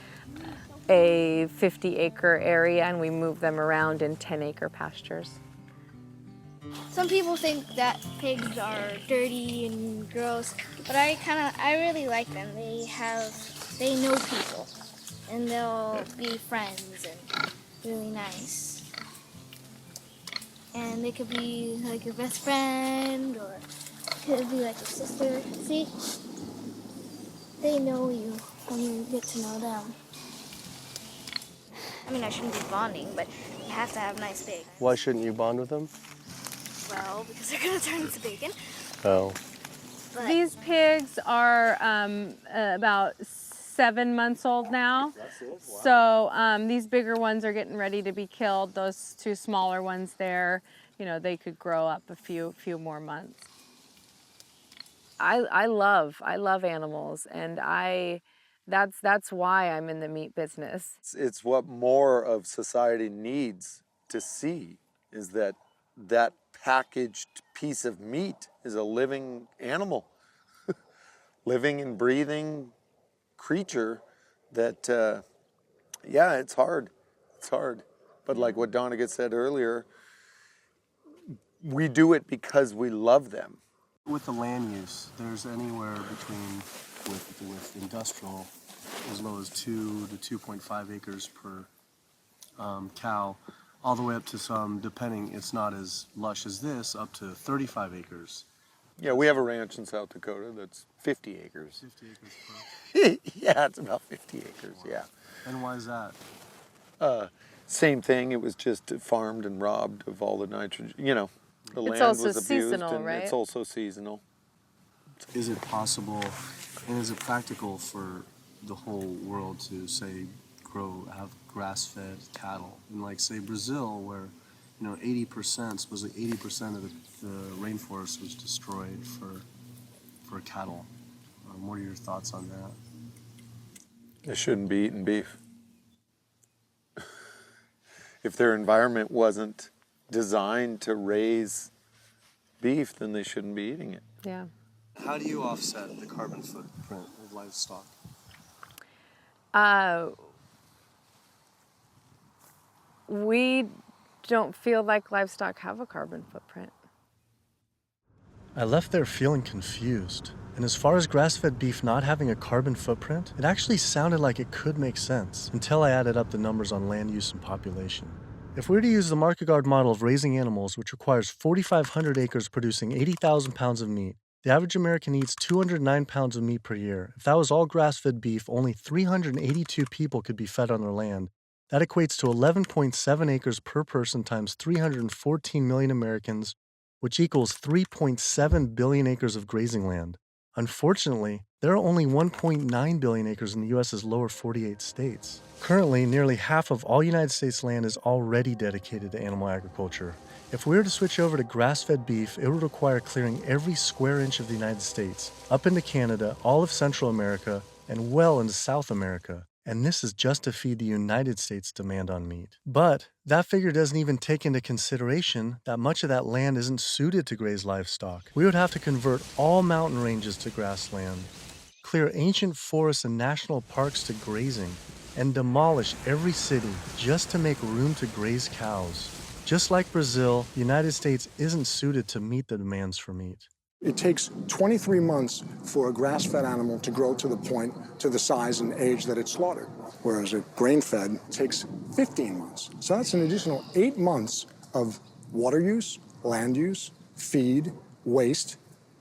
a 50-acre area, and we move them around in 10-acre pastures. Some people think that pigs are dirty and gross, but I really like them. They know people, and they'll be friends and really nice. And they could be like your best friend, or could be like your sister. See? They know you when you get to know them. I mean, I shouldn't be bonding, but you have to have nice pigs. Why shouldn't you bond with them? Well, because they're gonna turn into bacon. Oh. But these pigs are about 7 months old now. That's it? Wow. So these bigger ones are getting ready to be killed. Those 2 smaller ones there, they could grow up a few more months. I love animals, and that's why I'm in the meat business. It's what more of society needs to see, is that packaged piece of meat is a living animal, living and breathing creature that, yeah, it's hard. It's hard. But like what Donegal said earlier, we do it because we love them. With the land use, there's anywhere between, with industrial, as low as 2 to 2.5 acres per cow, all the way up to some, depending, it's not as lush as this, up to 35 acres. Yeah, we have a ranch in South Dakota that's 50 acres. 50 acres per. Yeah, it's about 50 acres, yeah. And why is that? Same thing, it was just farmed and robbed of all the nitrogen, the land also was abused, seasonal, and right? it's also seasonal. Is it possible, and is it practical for the whole world to, say, have grass-fed cattle? In, like, say, Brazil, where, 80%, supposedly 80% of the rainforest was destroyed for cattle. What are your thoughts on that? They shouldn't be eating beef. If their environment wasn't designed to raise beef, then they shouldn't be eating it. Yeah. How do you offset the carbon footprint of livestock? We don't feel like livestock have a carbon footprint. I left there feeling confused. And as far as grass-fed beef not having a carbon footprint, it actually sounded like it could make sense until I added up the numbers on land use and population. If we were to use the market guard model of raising animals, which requires 4,500 acres producing 80,000 pounds of meat, the average American eats 209 pounds of meat per year. If that was all grass-fed beef, only 382 people could be fed on their land. That equates to 11.7 acres per person times 314 million Americans, which equals 3.7 billion acres of grazing land. Unfortunately, there are only 1.9 billion acres in the U.S.'s lower 48 states. Currently, nearly half of all United States land is already dedicated to animal agriculture. If we were to switch over to grass-fed beef, it would require clearing every square inch of the United States, up into Canada, all of Central America, and well into South America. And this is just to feed the United States' demand on meat. But that figure doesn't even take into consideration that much of that land isn't suited to graze livestock. We would have to convert all mountain ranges to grassland, clear ancient forests and national parks to grazing, and demolish every city just to make room to graze cows. Just like Brazil, the United States isn't suited to meet the demands for meat. It takes 23 months for a grass-fed animal to grow to the size and age that it's slaughtered, whereas a grain-fed takes 15 months. So that's an additional 8 months of water use, land use, feed, waste,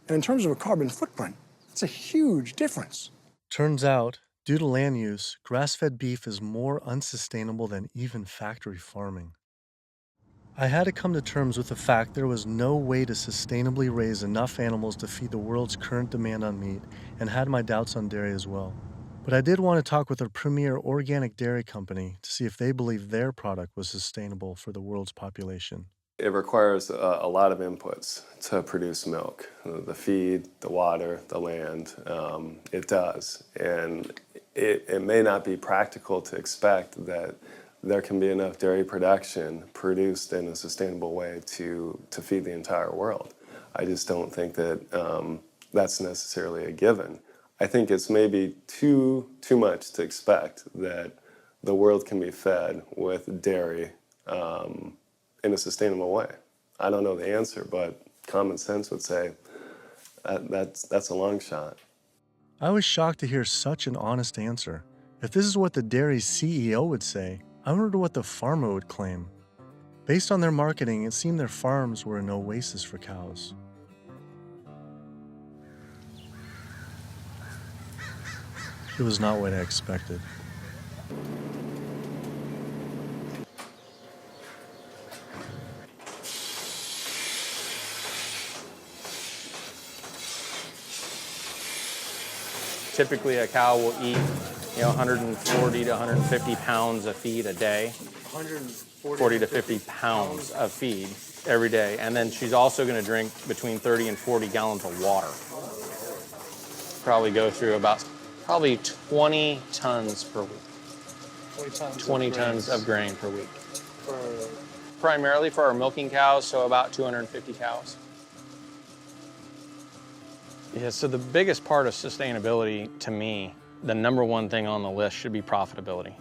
and in terms of a carbon footprint, it's a huge difference. Turns out, due to land use, grass-fed beef is more unsustainable than even factory farming. I had to come to terms with the fact there was no way to sustainably raise enough animals to feed the world's current demand on meat, and had my doubts on dairy as well. But I did want to talk with a premier organic dairy company to see if they believe their product was sustainable for the world's population. It requires a lot of inputs to produce milk. The feed, the water, the land, it does. And it may not be practical to expect that there can be enough dairy production produced in a sustainable way to feed the entire world. I just don't think that that's necessarily a given. I think it's maybe too much to expect that the world can be fed with dairy in a sustainable way. I don't know the answer, but common sense would say that's a long shot. I was shocked to hear such an honest answer. If this is what the dairy's CEO would say, I wonder what the farmer would claim. Based on their marketing, it seemed their farms were an oasis for cows. It was not what I expected. Typically, a cow will eat 140 to 150 pounds of feed a day. 40 to 50 pounds of feed every day. And then she's also going to drink between 30 and 40 gallons of water. Probably go through about 20 tons per week. 20 tons of grain per week. Primarily for our milking cows, so about 250 cows. Yeah, so the biggest part of sustainability to me, the number one thing on the list should be profitability.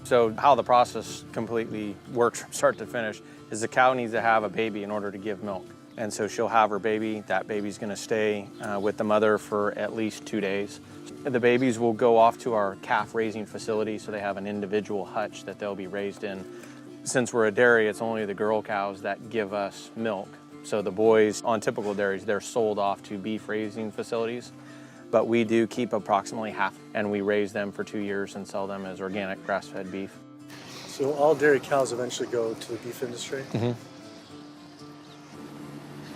So how the process completely works from start to finish is the cow needs to have a baby in order to give milk. And so she'll have her baby. That baby's going to stay with the mother for at least 2 days. The babies will go off to our calf raising facility, so they have an individual hutch that they'll be raised in. Since we're a dairy, it's only the girl cows that give us milk. So the boys on typical dairies, they're sold off to beef raising facilities. But we do keep approximately half, and we raise them for 2 years and sell them as organic grass-fed beef. So all dairy cows eventually go to the beef industry? Mm-hmm.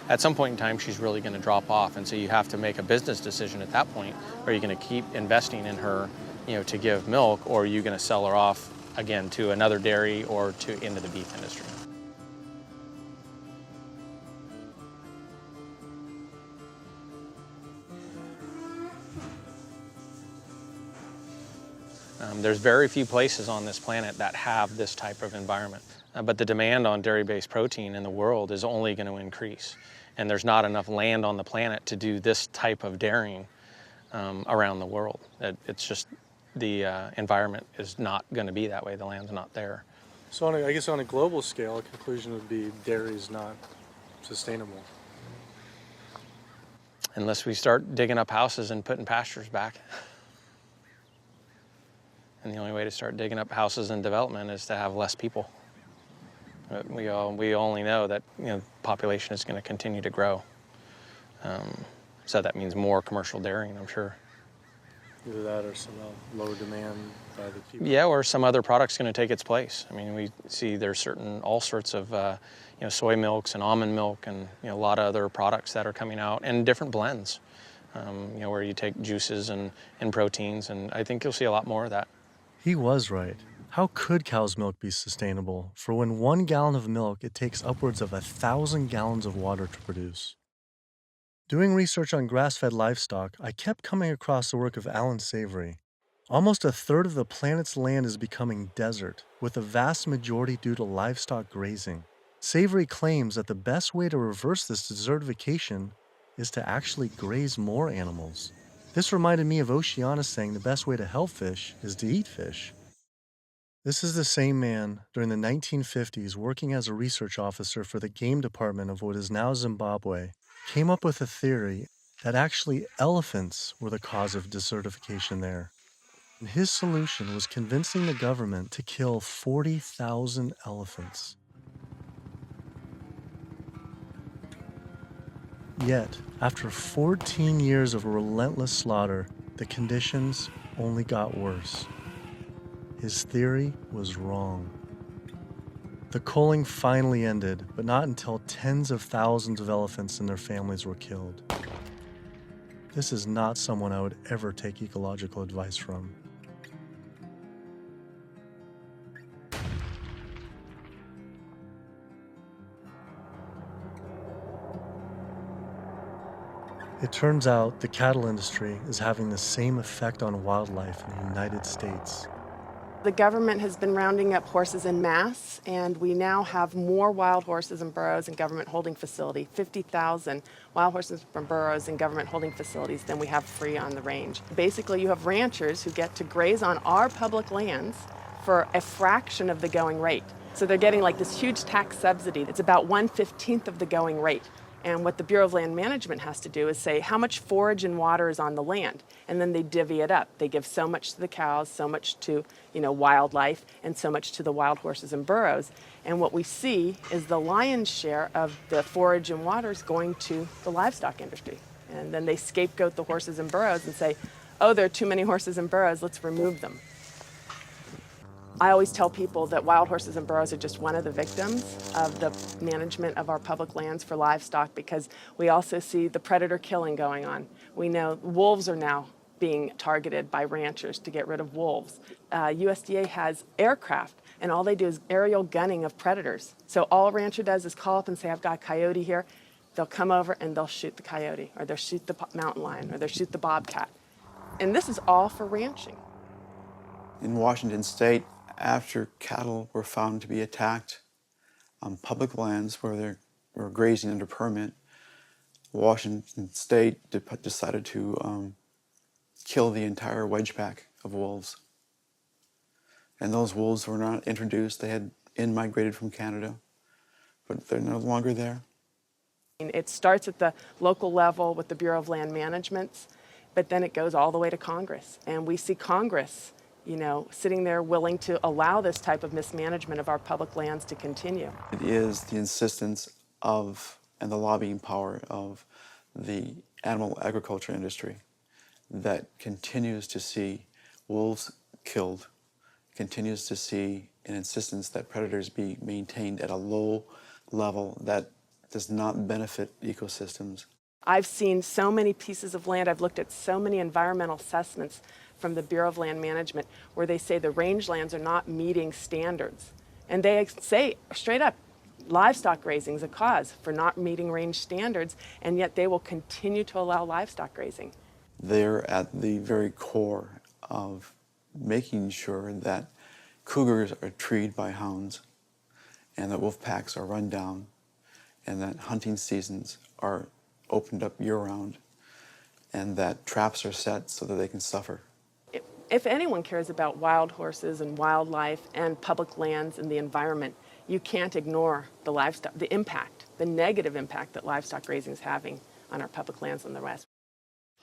At some point in time, she's really going to drop off, and so you have to make a business decision at that point. Are you going to keep investing in her, to give milk, or are you going to sell her off again to another dairy or into the beef industry? There's very few places on this planet that have this type of environment. But the demand on dairy-based protein in the world is only going to increase. And there's not enough land on the planet to do this type of dairying around the world. It's just the environment is not going to be that way. The land's not there. So I guess on a global scale, a conclusion would be dairy is not sustainable. unless we start digging up houses and putting pastures back. And the only way to start digging up houses and development is to have less people. We only know that population is going to continue to grow. So that means more commercial dairying, I'm sure. Either that or some low demand by the people. Yeah, or some other product's going to take its place. I mean, we see there's all sorts of soy milks and almond milk and a lot of other products that are coming out, and different blends, where you take juices and proteins, and I think you'll see a lot more of that. He was right. How could cow's milk be sustainable? For when 1 gallon of milk, it takes upwards of 1,000 gallons of water to produce. Doing research on grass-fed livestock, I kept coming across the work of Alan Savory. Almost a third of the planet's land is becoming desert, with the vast majority due to livestock grazing. Savory claims that the best way to reverse this desertification is to actually graze more animals. This reminded me of Oceana saying the best way to help fish is to eat fish. This is the same man, during the 1950s, working as a research officer for the game department of what is now Zimbabwe, came up with a theory that actually elephants were the cause of desertification there. And his solution was convincing the government to kill 40,000 elephants. Yet, after 14 years of relentless slaughter, the conditions only got worse. His theory was wrong. The culling finally ended, but not until tens of thousands of elephants and their families were killed. This is not someone I would ever take ecological advice from. It turns out the cattle industry is having the same effect on wildlife in the United States. The government has been rounding up horses en masse, and we now have more wild horses and burros in government holding facility, 50,000 wild horses and burros in government holding facilities than we have free on the range. Basically, you have ranchers who get to graze on our public lands for a fraction of the going rate. So they're getting like this huge tax subsidy. It's about 1/15 of the going rate. And what the Bureau of Land Management has to do is say how much forage and water is on the land, and then they divvy it up. They give so much to the cows, so much to wildlife, and so much to the wild horses and burros. And what we see is the lion's share of the forage and water is going to the livestock industry. And then they scapegoat the horses and burros and say, oh, there are too many horses and burros, let's remove them. I always tell people that wild horses and burros are just one of the victims of the management of our public lands for livestock, because we also see the predator killing going on. We know wolves are now being targeted by ranchers to get rid of wolves. USDA has aircraft, and all they do is aerial gunning of predators. So all a rancher does is call up and say, I've got a coyote here. They'll come over and they'll shoot the coyote, or they'll shoot the mountain lion, or they'll shoot the bobcat. And this is all for ranching. In Washington State, after cattle were found to be attacked on public lands where they were grazing under permit, Washington State decided to kill the entire wedge pack of wolves. And those wolves were not introduced. They had in-migrated from Canada, but they're no longer there. It starts at the local level with the Bureau of Land Management, but then it goes all the way to Congress. And we see Congress sitting there willing to allow this type of mismanagement of our public lands to continue. It is the insistence of and the lobbying power of the animal agriculture industry that continues to see wolves killed, continues to see an insistence that predators be maintained at a low level that does not benefit ecosystems. I've seen so many pieces of land, I've looked at so many environmental assessments from the Bureau of Land Management where they say the rangelands are not meeting standards. And they say straight up, livestock grazing is a cause for not meeting range standards, and yet they will continue to allow livestock grazing. They're at the very core of making sure that cougars are treed by hounds and that wolf packs are run down and that hunting seasons are opened up year-round and that traps are set so that they can suffer. If anyone cares about wild horses and wildlife and public lands and the environment, you can't ignore the livestock, the impact, the negative impact that livestock grazing is having on our public lands and the rest.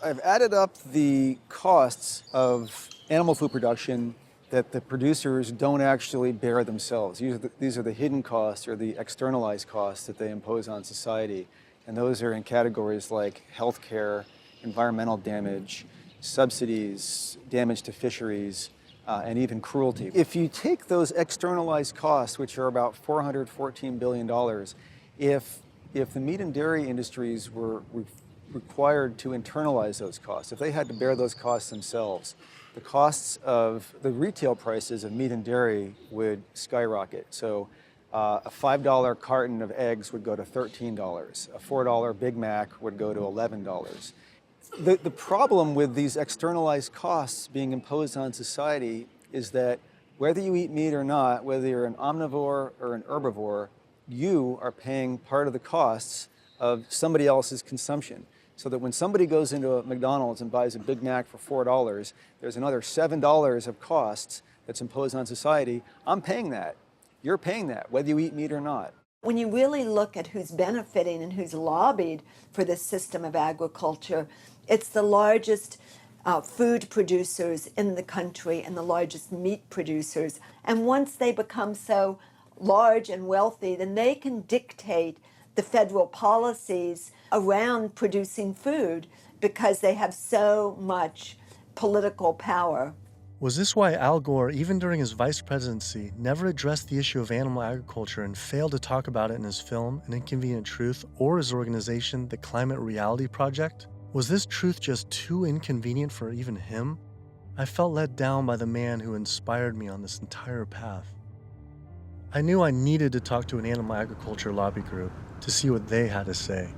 I've added up the costs of animal food production that the producers don't actually bear themselves. These are the hidden costs or the externalized costs that they impose on society. And those are in categories like healthcare, environmental damage, subsidies, damage to fisheries, and even cruelty. If you take those externalized costs, which are about $414 billion, if the meat and dairy industries were required to internalize those costs, if they had to bear those costs themselves, the costs of the retail prices of meat and dairy would skyrocket. So a $5 carton of eggs would go to $13. A $4 Big Mac would go to $11. The problem with these externalized costs being imposed on society is that whether you eat meat or not, whether you're an omnivore or an herbivore, you are paying part of the costs of somebody else's consumption. So that when somebody goes into a McDonald's and buys a Big Mac for $4, there's another $7 of costs that's imposed on society. I'm paying that. You're paying that, whether you eat meat or not. When you really look at who's benefiting and who's lobbied for this system of agriculture, it's the largest food producers in the country and the largest meat producers. And once they become so large and wealthy, then they can dictate the federal policies around producing food because they have so much political power. Was this why Al Gore, even during his vice presidency, never addressed the issue of animal agriculture and failed to talk about it in his film, An Inconvenient Truth, or his organization, the Climate Reality Project? Was this truth just too inconvenient for even him? I felt let down by the man who inspired me on this entire path. I knew I needed to talk to an animal agriculture lobby group to see what they had to say.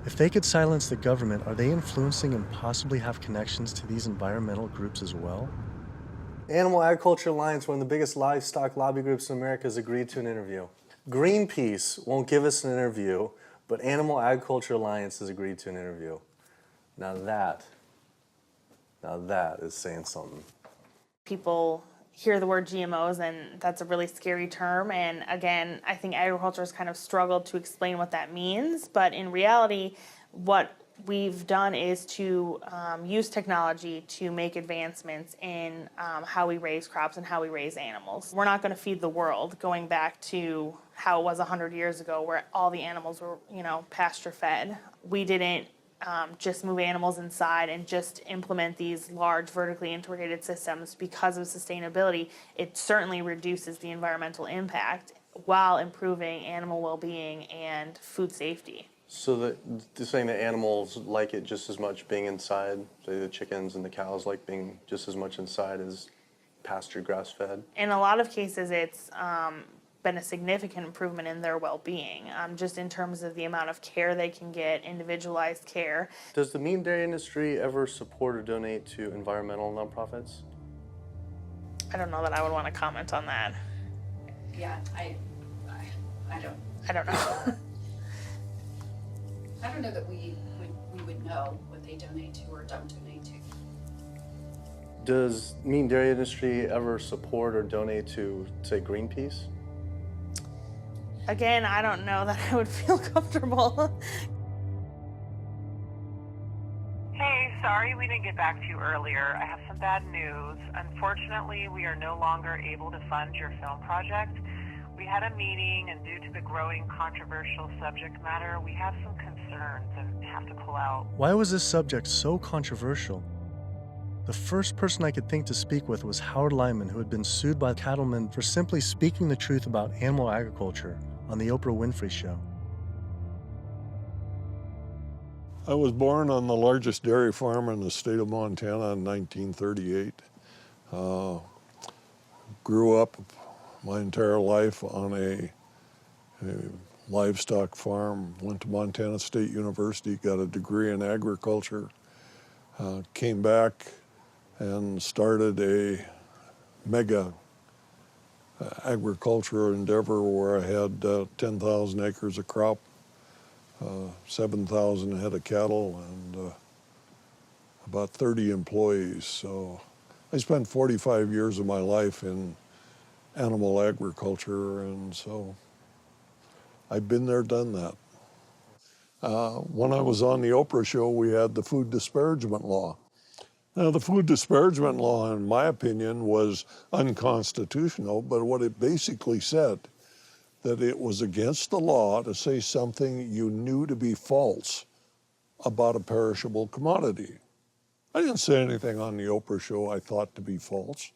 If they could silence the government, are they influencing and possibly have connections to these environmental groups as well? Animal Agriculture Alliance, one of the biggest livestock lobby groups in America, has agreed to an interview. Greenpeace won't give us an interview, but Animal Agriculture Alliance has agreed to an interview. Now that is saying something. People hear the word GMOs and that's a really scary term, and again, I think agriculture has kind of struggled to explain what that means, but in reality, what we've done is to use technology to make advancements in how we raise crops and how we raise animals. We're not going to feed the world, going back to how it was 100 years ago where all the animals were, pasture fed. We didn't just move animals inside and just implement these large vertically integrated systems because of sustainability. It certainly reduces the environmental impact while improving animal well-being and food safety. So they're saying that animals like it just as much being inside, say the chickens and the cows like being just as much inside as pasture grass-fed? In a lot of cases, it's been a significant improvement in their well-being, just in terms of the amount of care they can get, individualized care. Does the meat and dairy industry ever support or donate to environmental nonprofits? I don't know that I would want to comment on that. Yeah, I don't know. I don't know that we would know what they donate to or don't donate to. Does meat and dairy industry ever support or donate to, say, Greenpeace? Again, I don't know that I would feel comfortable. Hey, sorry we didn't get back to you earlier. I have some bad news. Unfortunately, we are no longer able to fund your film project. We had a meeting, and due to the growing controversial subject matter, we have some concerns and have to pull out. Why was this subject so controversial? The first person I could think to speak with was Howard Lyman, who had been sued by cattlemen for simply speaking the truth about animal agriculture on the Oprah Winfrey Show. I was born on the largest dairy farm in the state of Montana in 1938. Grew up my entire life on a livestock farm, went to Montana State University, got a degree in agriculture, came back and started a mega agricultural endeavor where I had 10,000 acres of crop, 7,000 head of cattle, and about 30 employees. So I spent 45 years of my life in animal agriculture, and so I've been there, done that. When I was on the Oprah show, we had the food disparagement law. Now, the food disparagement law, in my opinion, was unconstitutional, but what it basically said, that it was against the law to say something you knew to be false about a perishable commodity. I didn't say anything on the Oprah show I thought to be false.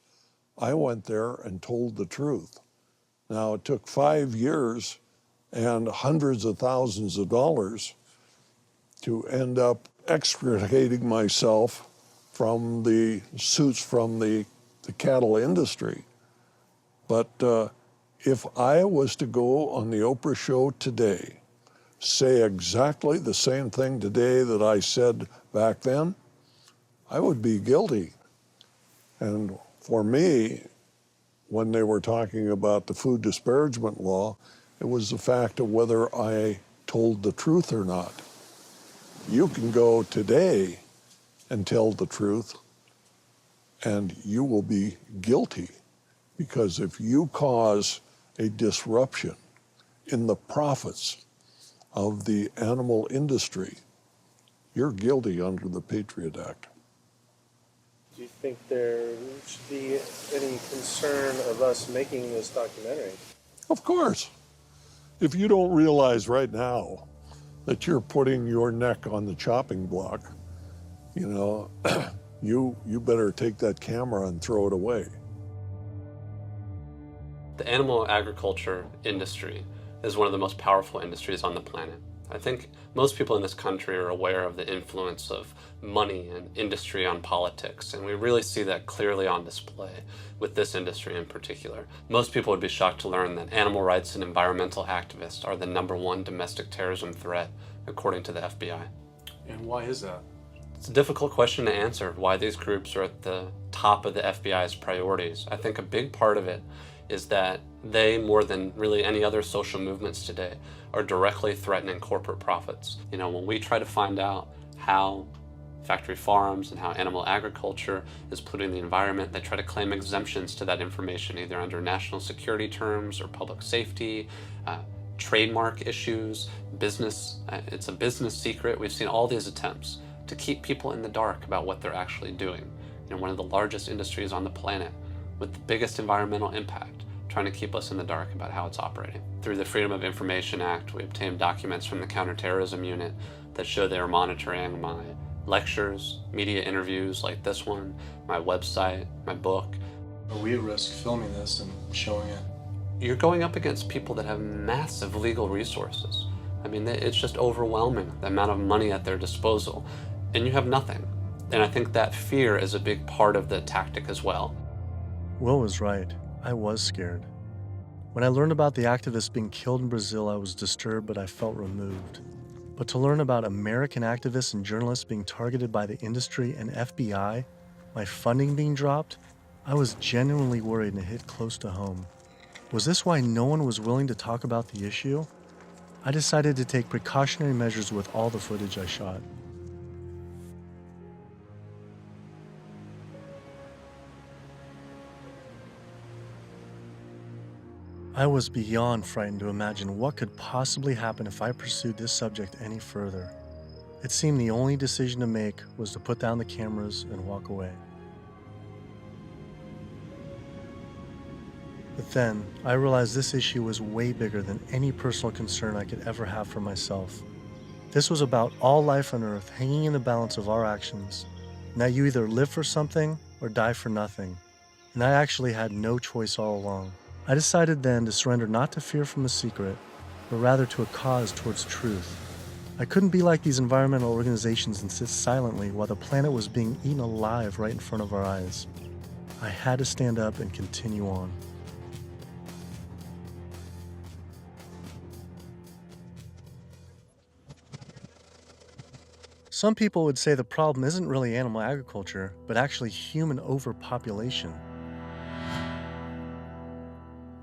I went there and told the truth. Now, it took 5 years and hundreds of thousands of dollars to end up extricating myself from the suits from the cattle industry. But if I was to go on the Oprah show today, say exactly the same thing today that I said back then, I would be guilty. And for me, when they were talking about the food disparagement law, it was the fact of whether I told the truth or not. You can go today and tell the truth, and you will be guilty, because if you cause a disruption in the profits of the animal industry, you're guilty under the Patriot Act. Do you think there should be any concern of us making this documentary? Of course. If you don't realize right now that you're putting your neck on the chopping block, you know, you better take that camera and throw it away. The animal agriculture industry is one of the most powerful industries on the planet. I think most people in this country are aware of the influence of money and industry on politics, and we really see that clearly on display with this industry in particular. Most people would be shocked to learn that animal rights and environmental activists are the #1 domestic terrorism threat, according to the FBI. And why is that? It's a difficult question to answer, why these groups are at the top of the FBI's priorities. I think a big part of it is that they, more than really any other social movements today, are directly threatening corporate profits. You know, when we try to find out how factory farms and how animal agriculture is polluting the environment, they try to claim exemptions to that information, either under national security terms or public safety, trademark issues, business. It's a business secret. We've seen all these attempts to keep people in the dark about what they're actually doing. You know, one of the largest industries on the planet with the biggest environmental impact, trying to keep us in the dark about how it's operating. Through the Freedom of Information Act, we obtained documents from the Counterterrorism Unit that show they were monitoring my lectures, media interviews like this one, my website, my book. Are we at risk filming this and showing it? You're going up against people that have massive legal resources. I mean, it's just overwhelming, the amount of money at their disposal, and you have nothing. And I think that fear is a big part of the tactic as well. Will was right. I was scared. When I learned about the activists being killed in Brazil, I was disturbed, but I felt removed. But to learn about American activists and journalists being targeted by the industry and FBI, my funding being dropped, I was genuinely worried and it hit close to home. Was this why no one was willing to talk about the issue? I decided to take precautionary measures with all the footage I shot. I was beyond frightened to imagine what could possibly happen if I pursued this subject any further. It seemed the only decision to make was to put down the cameras and walk away. But then, I realized this issue was way bigger than any personal concern I could ever have for myself. This was about all life on Earth hanging in the balance of our actions. Now you either live for something or die for nothing. And I actually had no choice all along. I decided then to surrender not to fear from the secret, but rather to a cause towards truth. I couldn't be like these environmental organizations and sit silently while the planet was being eaten alive right in front of our eyes. I had to stand up and continue on. Some people would say the problem isn't really animal agriculture, but actually human overpopulation.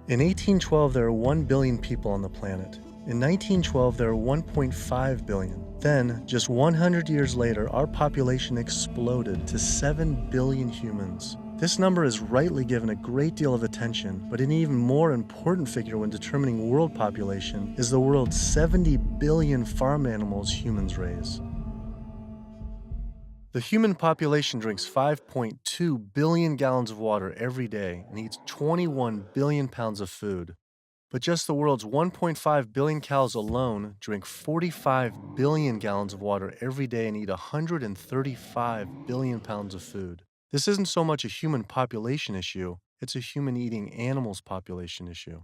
In 1812, there were 1 billion people on the planet. In 1912, there were 1.5 billion. Then, just 100 years later, our population exploded to 7 billion humans. This number is rightly given a great deal of attention, but an even more important figure when determining world population is the world's 70 billion farm animals humans raise. The human population drinks 5.2 billion gallons of water every day and eats 21 billion pounds of food. But just the world's 1.5 billion cows alone drink 45 billion gallons of water every day and eat 135 billion pounds of food. This isn't so much a human population issue, it's a human eating animals population issue.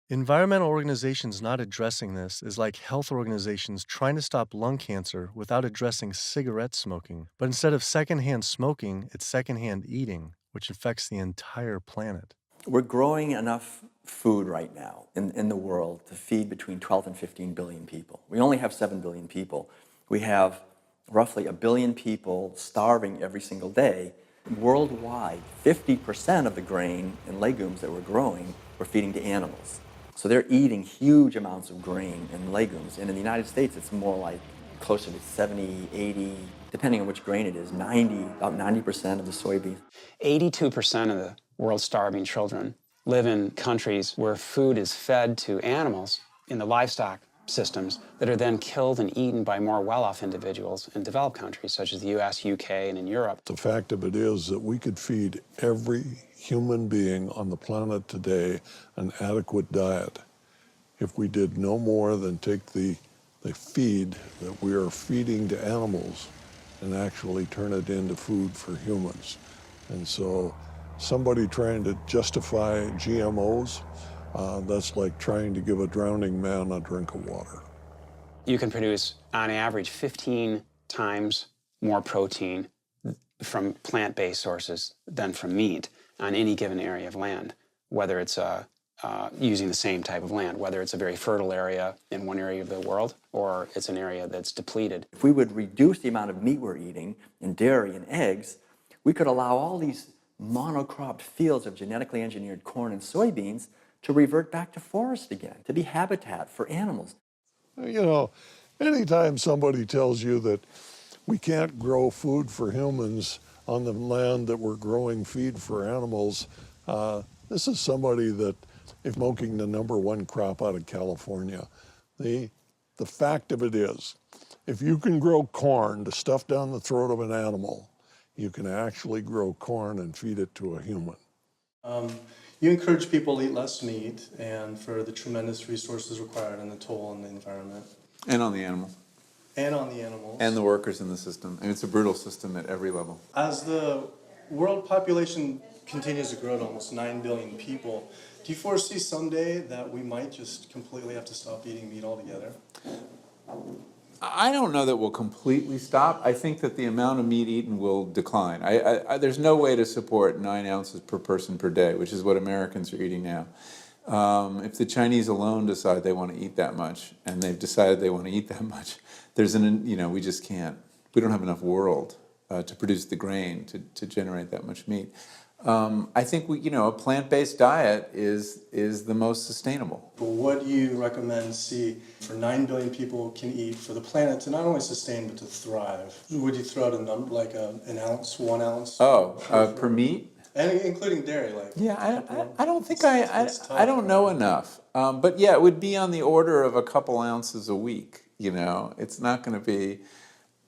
Environmental organizations not addressing this is like health organizations trying to stop lung cancer without addressing cigarette smoking. But instead of secondhand smoking, it's secondhand eating, which affects the entire planet. We're growing enough food right now in the world to feed between 12 and 15 billion people. We only have 7 billion people. We have roughly 1 billion people starving every single day. Worldwide, 50% of the grain and legumes that we're growing, we're feeding to animals. So they're eating huge amounts of grain and legumes. And in the United States, it's more like closer to 70, 80, depending on which grain it is, about 90% of the soybeans. 82% of the world's starving children live in countries where food is fed to animals in the livestock systems that are then killed and eaten by more well-off individuals in developed countries such as the US, UK, and in Europe. The fact of it is that we could feed every human being on the planet today an adequate diet if we did no more than take the feed that we are feeding to animals and actually turn it into food for humans. And so somebody trying to justify GMOs, that's like trying to give a drowning man a drink of water. You can produce, on average, 15 times more protein from plant-based sources than from meat on any given area of land, whether it's using the same type of land, whether it's a very fertile area in one area of the world or it's an area that's depleted. If we would reduce the amount of meat we're eating and dairy and eggs, we could allow all these monocropped fields of genetically engineered corn and soybeans to revert back to forest again, to be habitat for animals. You know, anytime somebody tells you that we can't grow food for humans on the land that we're growing feed for animals, this is somebody that is smoking the #1 crop out of California. The fact of it is, if you can grow corn to stuff down the throat of an animal, you can actually grow corn and feed it to a human. You encourage people to eat less meat and for the tremendous resources required and the toll on the environment. And on the animals. And on the animals. And the workers in the system. And it's a brutal system at every level. As the world population continues to grow to almost 9 billion people, do you foresee someday that we might just completely have to stop eating meat altogether? I don't know that we'll completely stop. I think that the amount of meat eaten will decline. There's no way to support 9 ounces per person per day, which is what Americans are eating now. If the Chinese alone decide they want to eat that much, and they've decided they want to eat that much, we just can't. We don't have enough world to produce the grain to generate that much meat. I think a plant-based diet is the most sustainable. But what do you recommend for 9 billion people can eat for the planet to not only sustain but to thrive? Would you throw out a number like an ounce, 1 ounce? Per meat? And including dairy, like. Yeah, I don't think I don't know enough. But yeah, it would be on the order of a couple ounces a week. It's not going to be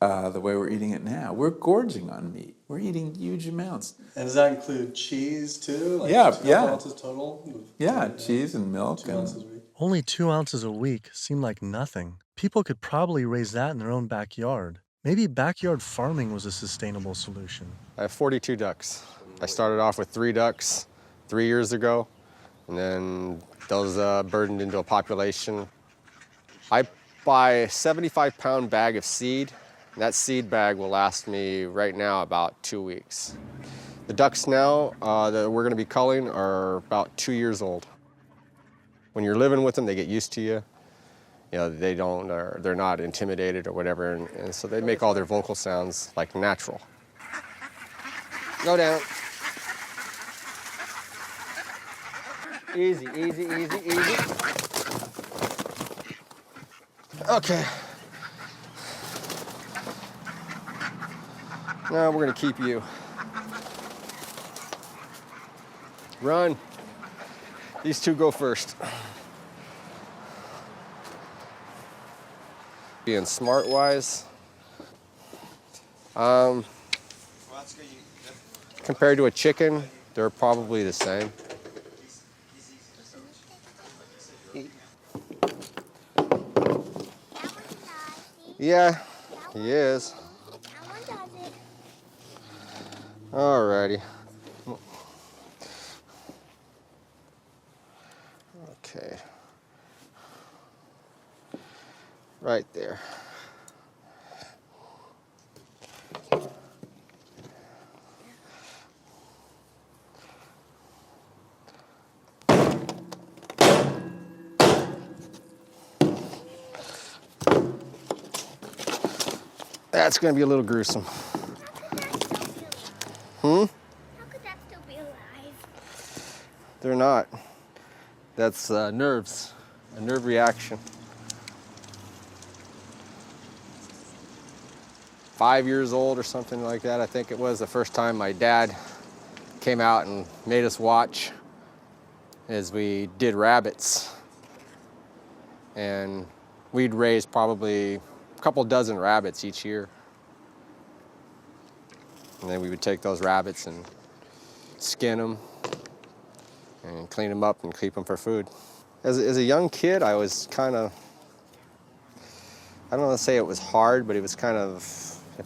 the way we're eating it now. We're gorging on meat. We're eating huge amounts. And does that include cheese too? Like Yeah. 2 ounces total? Yeah, cheese and milk. 2 ounces a week. Only 2 ounces a week seem like nothing. People could probably raise that in their own backyard. Maybe backyard farming was a sustainable solution. I have 42 ducks. I started off with 3 ducks 3 years ago, and then those burdened into a population. I buy a 75-pound bag of seed. And that seed bag will last me right now about 2 weeks. The ducks now that we're going to be culling are about 2 years old. When you're living with them, they get used to you. They're not intimidated or whatever, and so they make all their vocal sounds like natural. Go down. Easy, easy, easy, easy. Okay. Now we're going to keep you. Run. These two go first. Being smart-wise, compared to a chicken, they're probably the same. Yeah, he is. Alrighty. Okay. Right there. That's going to be a little gruesome. How could that still be alive? They're not. That's nerves, a nerve reaction. 5 years old or something like that, I think it was the first time my dad came out and made us watch as we did rabbits. And we'd raise probably a couple dozen rabbits each year. And then we would take those rabbits and skin them and clean them up and keep them for food. As a young kid, I was kind of, I don't want to say it was hard, but it was kind of,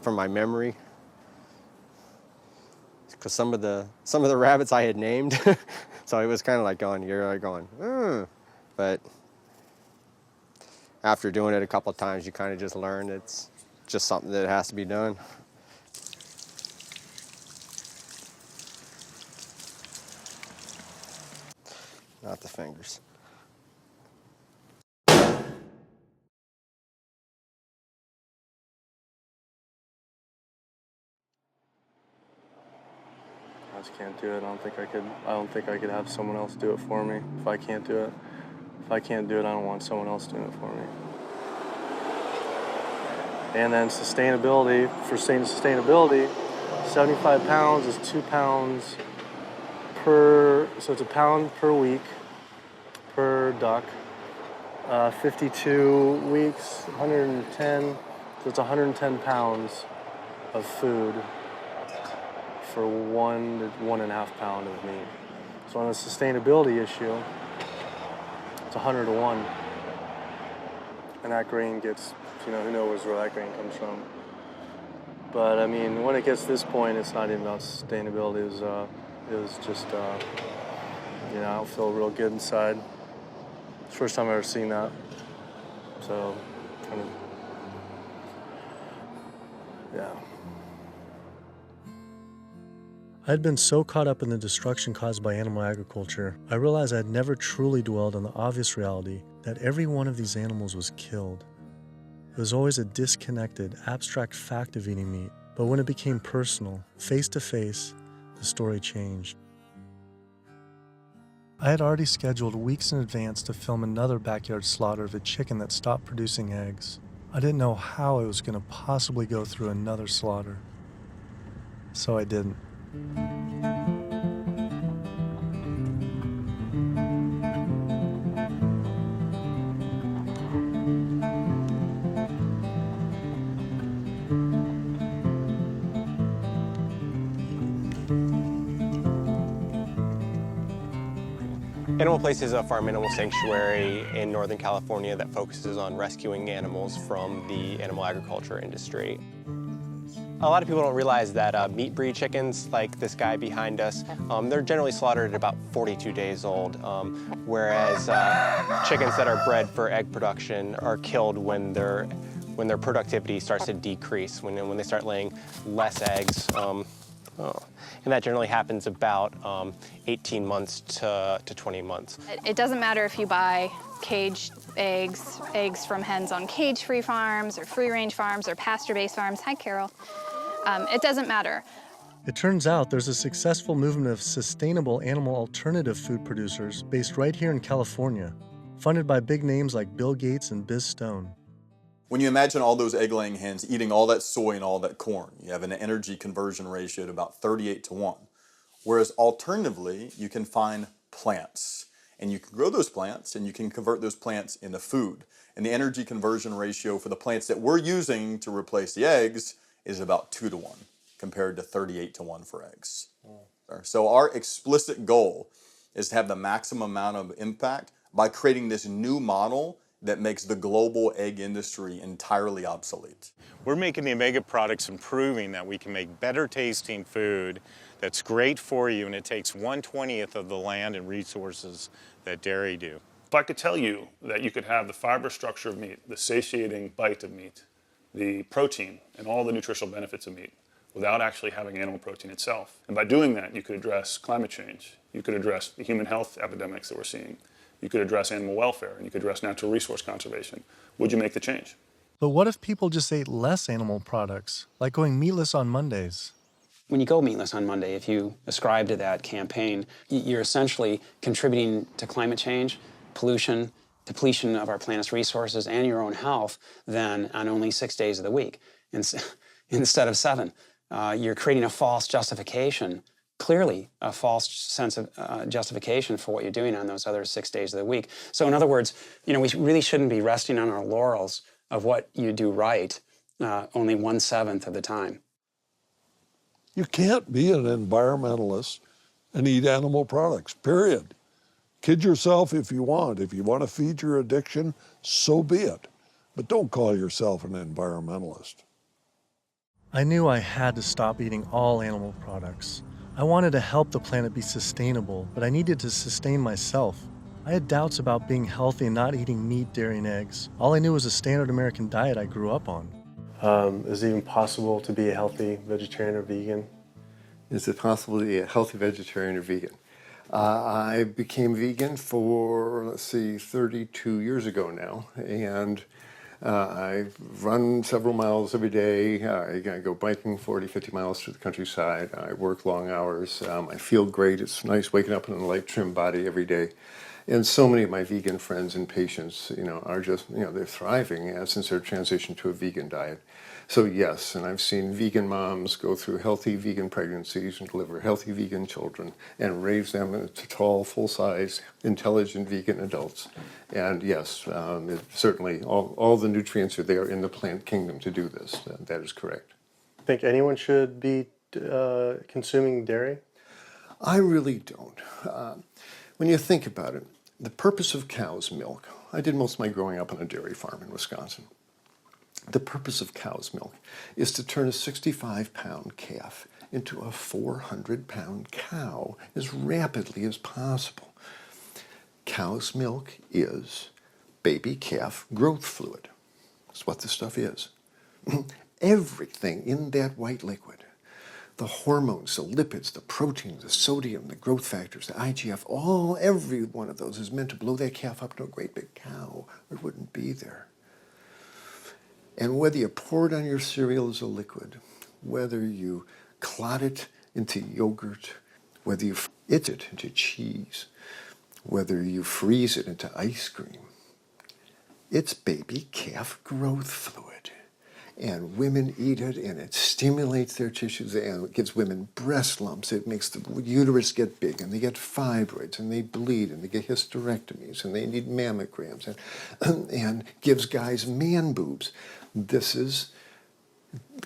from my memory, because some of the rabbits I had named, so it was kind of like you're going, but after doing it a couple of times, you kind of just learn it's just something that has to be done. Not the fingers. I just can't do it. I don't think I could have someone else do it for me. If I can't do it, I don't want someone else doing it for me. And then sustainability, for sustainability, 75 pounds is 2 pounds per, so it's a pound per week per duck. 52 weeks, 110, so it's 110 pounds of food for 1 to 1.5 pound of meat. So on a sustainability issue, it's 100 to 1. And that grain gets, who knows where that grain comes from. But I mean, when it gets to this point, it's not even about sustainability. It was just, I don't feel real good inside. It's the first time I've ever seen that. So, kind of, yeah. I'd been so caught up in the destruction caused by animal agriculture, I realized I'd never truly dwelled on the obvious reality that every one of these animals was killed. It was always a disconnected, abstract fact of eating meat, but when it became personal, face to face, the story changed. I had already scheduled weeks in advance to film another backyard slaughter of a chicken that stopped producing eggs. I didn't know how I was going to possibly go through another slaughter. So I didn't. Animal Place is a farm animal sanctuary in Northern California that focuses on rescuing animals from the animal agriculture industry. A lot of people don't realize that meat breed chickens, like this guy behind us, they're generally slaughtered at about 42 days old, whereas chickens that are bred for egg production are killed when their productivity starts to decrease, when they start laying less eggs. And that generally happens about 18 months to 20 months. It doesn't matter if you buy caged eggs, eggs from hens on cage-free farms or free-range farms or pasture-based farms. Hi, Carol. It doesn't matter. It turns out there's a successful movement of sustainable animal alternative food producers based right here in California, funded by big names like Bill Gates and Biz Stone. When you imagine all those egg-laying hens eating all that soy and all that corn, you have an energy conversion ratio at about 38 to 1. Whereas alternatively, you can find plants. And you can grow those plants and you can convert those plants into food. And the energy conversion ratio for the plants that we're using to replace the eggs is about 2 to 1 compared to 38 to 1 for eggs. So our explicit goal is to have the maximum amount of impact by creating this new model that makes the global egg industry entirely obsolete. We're making the Omega products and proving that we can make better tasting food that's great for you, and it takes 1/20th of the land and resources that dairy do. If I could tell you that you could have the fiber structure of meat, the satiating bite of meat, the protein, and all the nutritional benefits of meat without actually having animal protein itself. And by doing that, you could address climate change. You could address the human health epidemics that we're seeing. You could address animal welfare, and you could address natural resource conservation. Would you make the change? But what if people just ate less animal products, like going meatless on Mondays? When you go meatless on Monday, if you ascribe to that campaign, you're essentially contributing to climate change, pollution, depletion of our planet's resources, and your own health, then on only 6 days of the week instead of 7. You're creating a false justification, clearly a false sense of justification for what you're doing on those other 6 days of the week. So in other words, we really shouldn't be resting on our laurels of what you do right only 1/7 of the time. You can't be an environmentalist and eat animal products, period. Kid yourself if you want. If you want to feed your addiction, so be it. But don't call yourself an environmentalist. I knew I had to stop eating all animal products. I wanted to help the planet be sustainable, but I needed to sustain myself. I had doubts about being healthy and not eating meat, dairy, and eggs. All I knew was a standard American diet I grew up on. Is it even possible to be a healthy vegetarian or vegan? Is it possible to be a healthy vegetarian or vegan? I became vegan for, 32 years ago now, and I run several miles every day. I go biking 40, 50 miles through the countryside. I work long hours. I feel great. It's nice waking up in a light, trim body every day. And so many of my vegan friends and patients, are just, they're thriving since their transition to a vegan diet. So yes, and I've seen vegan moms go through healthy vegan pregnancies and deliver healthy vegan children and raise them into tall, full-size, intelligent vegan adults. And yes, certainly all the nutrients are there in the plant kingdom to do this. That is correct. Think anyone should be consuming dairy? I really don't. When you think about it, the purpose of cow's milk, I did most of my growing up on a dairy farm in Wisconsin. The purpose of cow's milk is to turn a 65-pound calf into a 400-pound cow as rapidly as possible. Cow's milk is baby calf growth fluid. That's what this stuff is. Everything in that white liquid, the hormones, the lipids, the proteins, the sodium, the growth factors, the IGF, every one of those is meant to blow that calf up to a great big cow, or it wouldn't be there. And whether you pour it on your cereal as a liquid, whether you clot it into yogurt, whether you eat it into cheese, whether you freeze it into ice cream, it's baby calf growth fluid. And women eat it, and it stimulates their tissues, and it gives women breast lumps. It makes the uterus get big, and they get fibroids, and they bleed, and they get hysterectomies, and they need mammograms, and gives guys man boobs.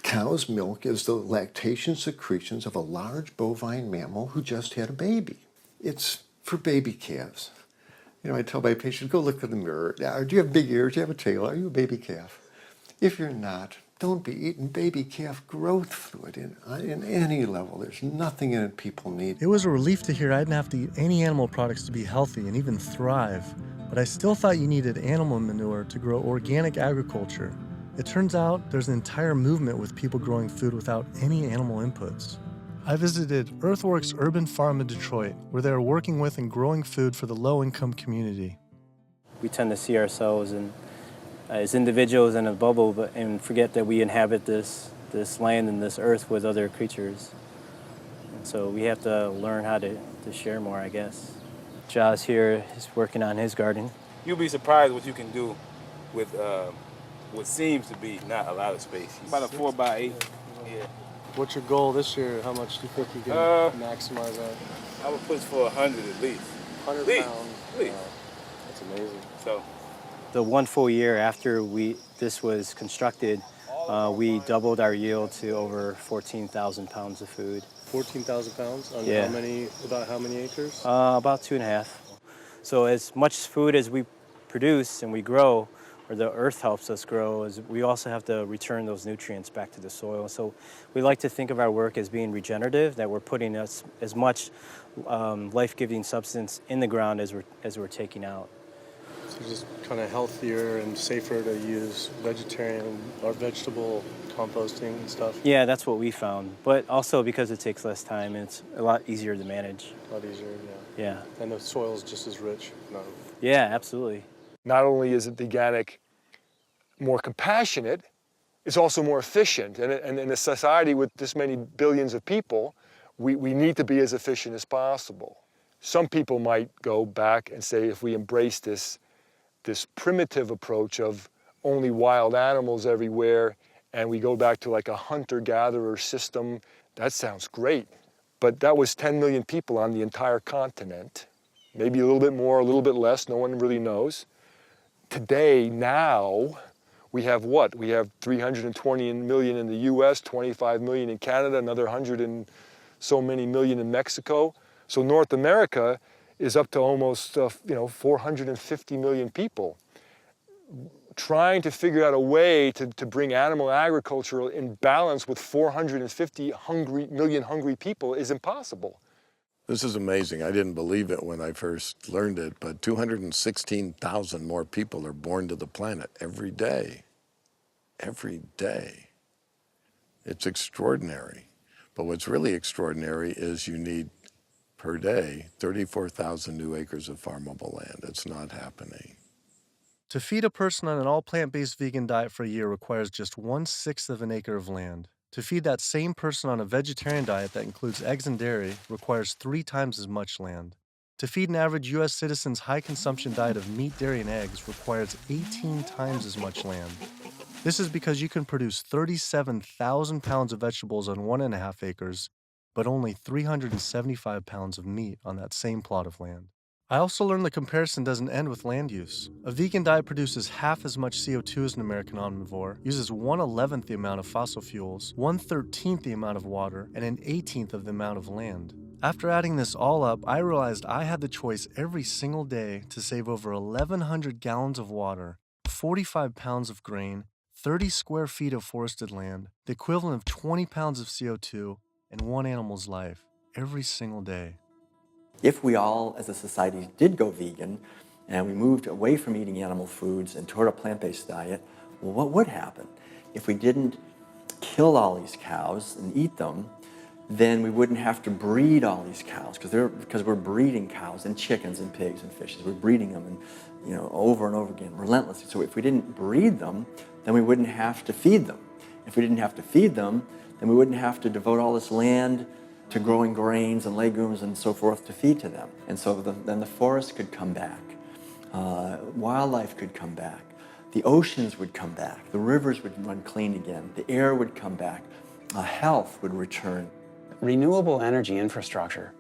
Cow's milk is the lactation secretions of a large bovine mammal who just had a baby. It's for baby calves. I tell my patients, go look in the mirror. Do you have big ears? Do you have a tail? Are you a baby calf? If you're not, don't be eating baby calf growth fluid in any level. There's nothing in it people need. It was a relief to hear I didn't have to eat any animal products to be healthy and even thrive. But I still thought you needed animal manure to grow organic agriculture. It turns out there's an entire movement with people growing food without any animal inputs. I visited Earthworks Urban Farm in Detroit, where they are working with and growing food for the low-income community. We tend to see ourselves as individuals in a bubble, and forget that we inhabit this land and this earth with other creatures. And so we have to learn how to share more, I guess. Josh here is working on his garden. You'll be surprised what you can do with what seems to be not a lot of space. About a 4x8. Yeah. What's your goal this year? How much do you think you can maximize that? I would push for 100 at least. 100 pounds. At least. That's amazing. So. The one full year after this was constructed, we doubled our yield to over 14,000 pounds of food. 14,000 pounds on Yeah. about how many acres? About 2.5. So as much food as we produce and we grow, or the earth helps us grow, is we also have to return those nutrients back to the soil. So we like to think of our work as being regenerative, that we're putting as much life-giving substance in the ground as we're taking out. So just kind of healthier and safer to use vegetarian or vegetable composting and stuff? Yeah, that's what we found. But also because it takes less time and it's a lot easier to manage. A lot easier, yeah. Yeah. And the soil's just as rich. No. Yeah, absolutely. Not only is it the organic more compassionate, it's also more efficient. And in a society with this many billions of people, we need to be as efficient as possible. Some people might go back and say, if we embrace this primitive approach of only wild animals everywhere, and we go back to like a hunter-gatherer system, that sounds great. But that was 10 million people on the entire continent. Maybe a little bit more, a little bit less, no one really knows. Today, now, we have what? We have 320 million in the US, 25 million in Canada, another 100 and so many million in Mexico. So North America is up to almost 450 million people. Trying to figure out a way to bring animal agriculture in balance with 450 million hungry people is impossible. This is amazing. I didn't believe it when I first learned it, but 216,000 more people are born to the planet every day. Every day. It's extraordinary. But what's really extraordinary is you need, per day, 34,000 new acres of farmable land. It's not happening. To feed a person on an all plant-based vegan diet for a year requires just 1/6 of an acre of land. To feed that same person on a vegetarian diet that includes eggs and dairy requires 3 times as much land. To feed an average U.S. citizen's high-consumption diet of meat, dairy, and eggs requires 18 times as much land. This is because you can produce 37,000 pounds of vegetables on 1.5 acres, but only 375 pounds of meat on that same plot of land. I also learned the comparison doesn't end with land use. A vegan diet produces half as much CO2 as an American omnivore, uses 1/11th the amount of fossil fuels, 1/13th the amount of water, and 1/18th of the amount of land. After adding this all up, I realized I had the choice every single day to save over 1,100 gallons of water, 45 pounds of grain, 30 square feet of forested land, the equivalent of 20 pounds of CO2, and one animal's life, every single day. If we all, as a society, did go vegan, and we moved away from eating animal foods and toward a plant-based diet, well, what would happen? If we didn't kill all these cows and eat them, then we wouldn't have to breed all these cows, because we're breeding cows and chickens and pigs and fishes. We're breeding them over and over again, relentlessly. So if we didn't breed them, then we wouldn't have to feed them. If we didn't have to feed them, then we wouldn't have to devote all this land to growing grains and legumes and so forth to feed to them. And so then the forest could come back. Wildlife could come back. The oceans would come back. The rivers would run clean again. The air would come back. Health would return. Renewable energy infrastructure,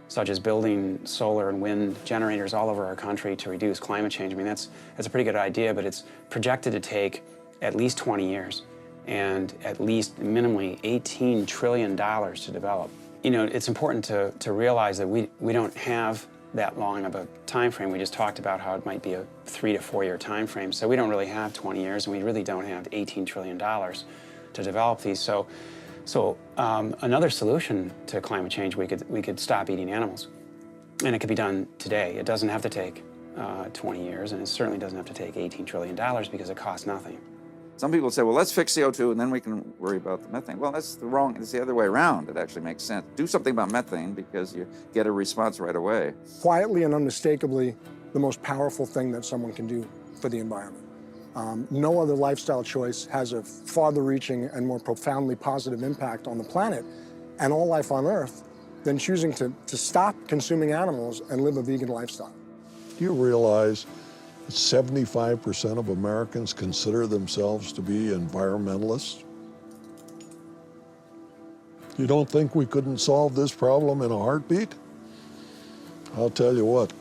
such as building solar and wind generators all over our country to reduce climate change, I mean, that's a pretty good idea, but it's projected to take at least 20 years. And at least minimally $18 trillion to develop. It's important to realize that we don't have that long of a time frame. We just talked about how it might be a 3 to 4 year time frame. So we don't really have 20 years, and we really don't have $18 trillion to develop these. So another solution to climate change, we could stop eating animals. And it could be done today. It doesn't have to take 20 years, and it certainly doesn't have to take $18 trillion because it costs nothing. Some people say, well, let's fix CO2 and then we can worry about the methane. Well, it's the other way around. It actually makes sense. Do something about methane because you get a response right away. Quietly and unmistakably, the most powerful thing that someone can do for the environment. No other lifestyle choice has a farther-reaching and more profoundly positive impact on the planet and all life on Earth than choosing to stop consuming animals and live a vegan lifestyle. Do you realize 75% of Americans consider themselves to be environmentalists? You don't think we couldn't solve this problem in a heartbeat? I'll tell you what,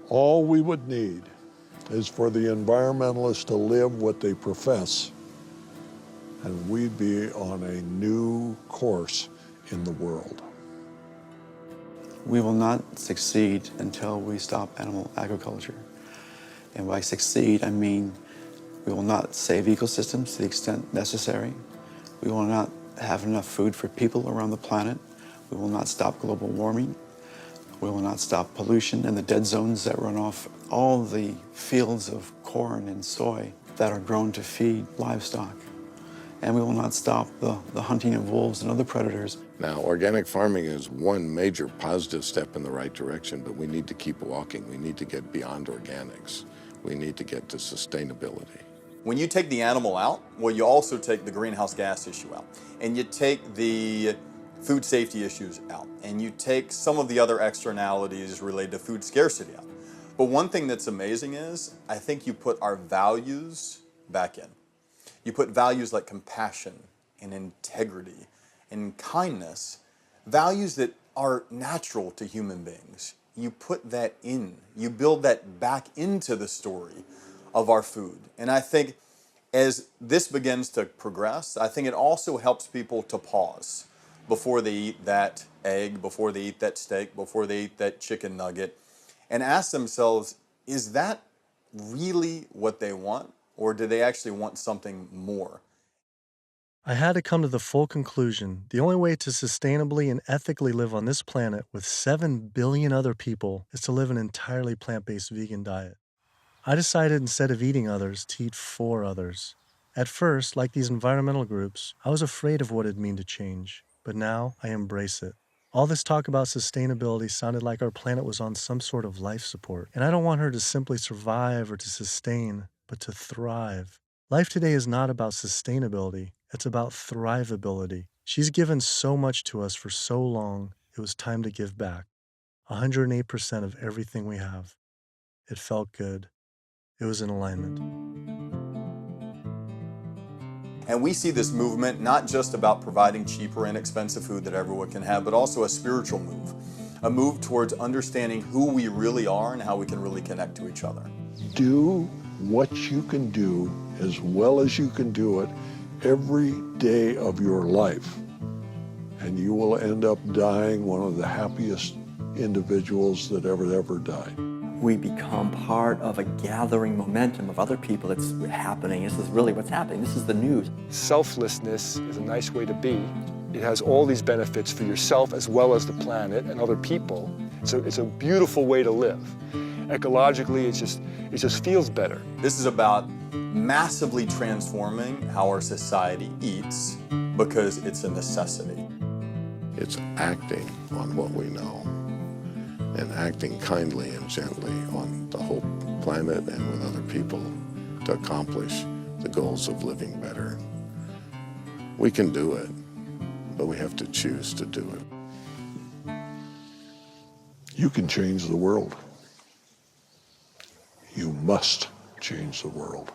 all we would need is for the environmentalists to live what they profess, and we'd be on a new course in the world. We will not succeed until we stop animal agriculture. And by succeed, I mean we will not save ecosystems to the extent necessary. We will not have enough food for people around the planet. We will not stop global warming. We will not stop pollution and the dead zones that run off all the fields of corn and soy that are grown to feed livestock. And we will not stop the hunting of wolves and other predators. Now, organic farming is one major positive step in the right direction, but we need to keep walking. We need to get beyond organics. We need to get to sustainability. When you take the animal out, well, you also take the greenhouse gas issue out, and you take the food safety issues out, and you take some of the other externalities related to food scarcity out. But one thing that's amazing is, I think you put our values back in. You put values like compassion and integrity and kindness, values that are natural to human beings. You put that in. You build that back into the story of our food. And I think as this begins to progress, I think it also helps people to pause before they eat that egg, before they eat that steak, before they eat that chicken nugget, and ask themselves, is that really what they want? Or do they actually want something more? I had to come to the full conclusion the only way to sustainably and ethically live on this planet with 7 billion other people is to live an entirely plant-based vegan diet. I decided instead of eating others to eat for others. At first, like these environmental groups, I was afraid of what it'd mean to change, but now I embrace it. All this talk about sustainability sounded like our planet was on some sort of life support, and I don't want her to simply survive or to sustain, but to thrive. Life today is not about sustainability, it's about thrivability. She's given so much to us for so long, it was time to give back. 108% of everything we have. It felt good. It was in alignment. And we see this movement not just about providing cheaper and inexpensive food that everyone can have, but also a spiritual move. A move towards understanding who we really are and how we can really connect to each other. Do what you can do as well as you can do it every day of your life, and you will end up dying one of the happiest individuals that ever died. We become part of a gathering momentum of other people that's happening. This is really what's happening. This is the news. Selflessness is a nice way to be. It has all these benefits for yourself as well as the planet and other people. So it's a beautiful way to live. Ecologically, it just feels better. This is about massively transforming how our society eats because it's a necessity. It's acting on what we know and acting kindly and gently on the whole planet and with other people to accomplish the goals of living better. We can do it, but we have to choose to do it. You can change the world. You must change the world.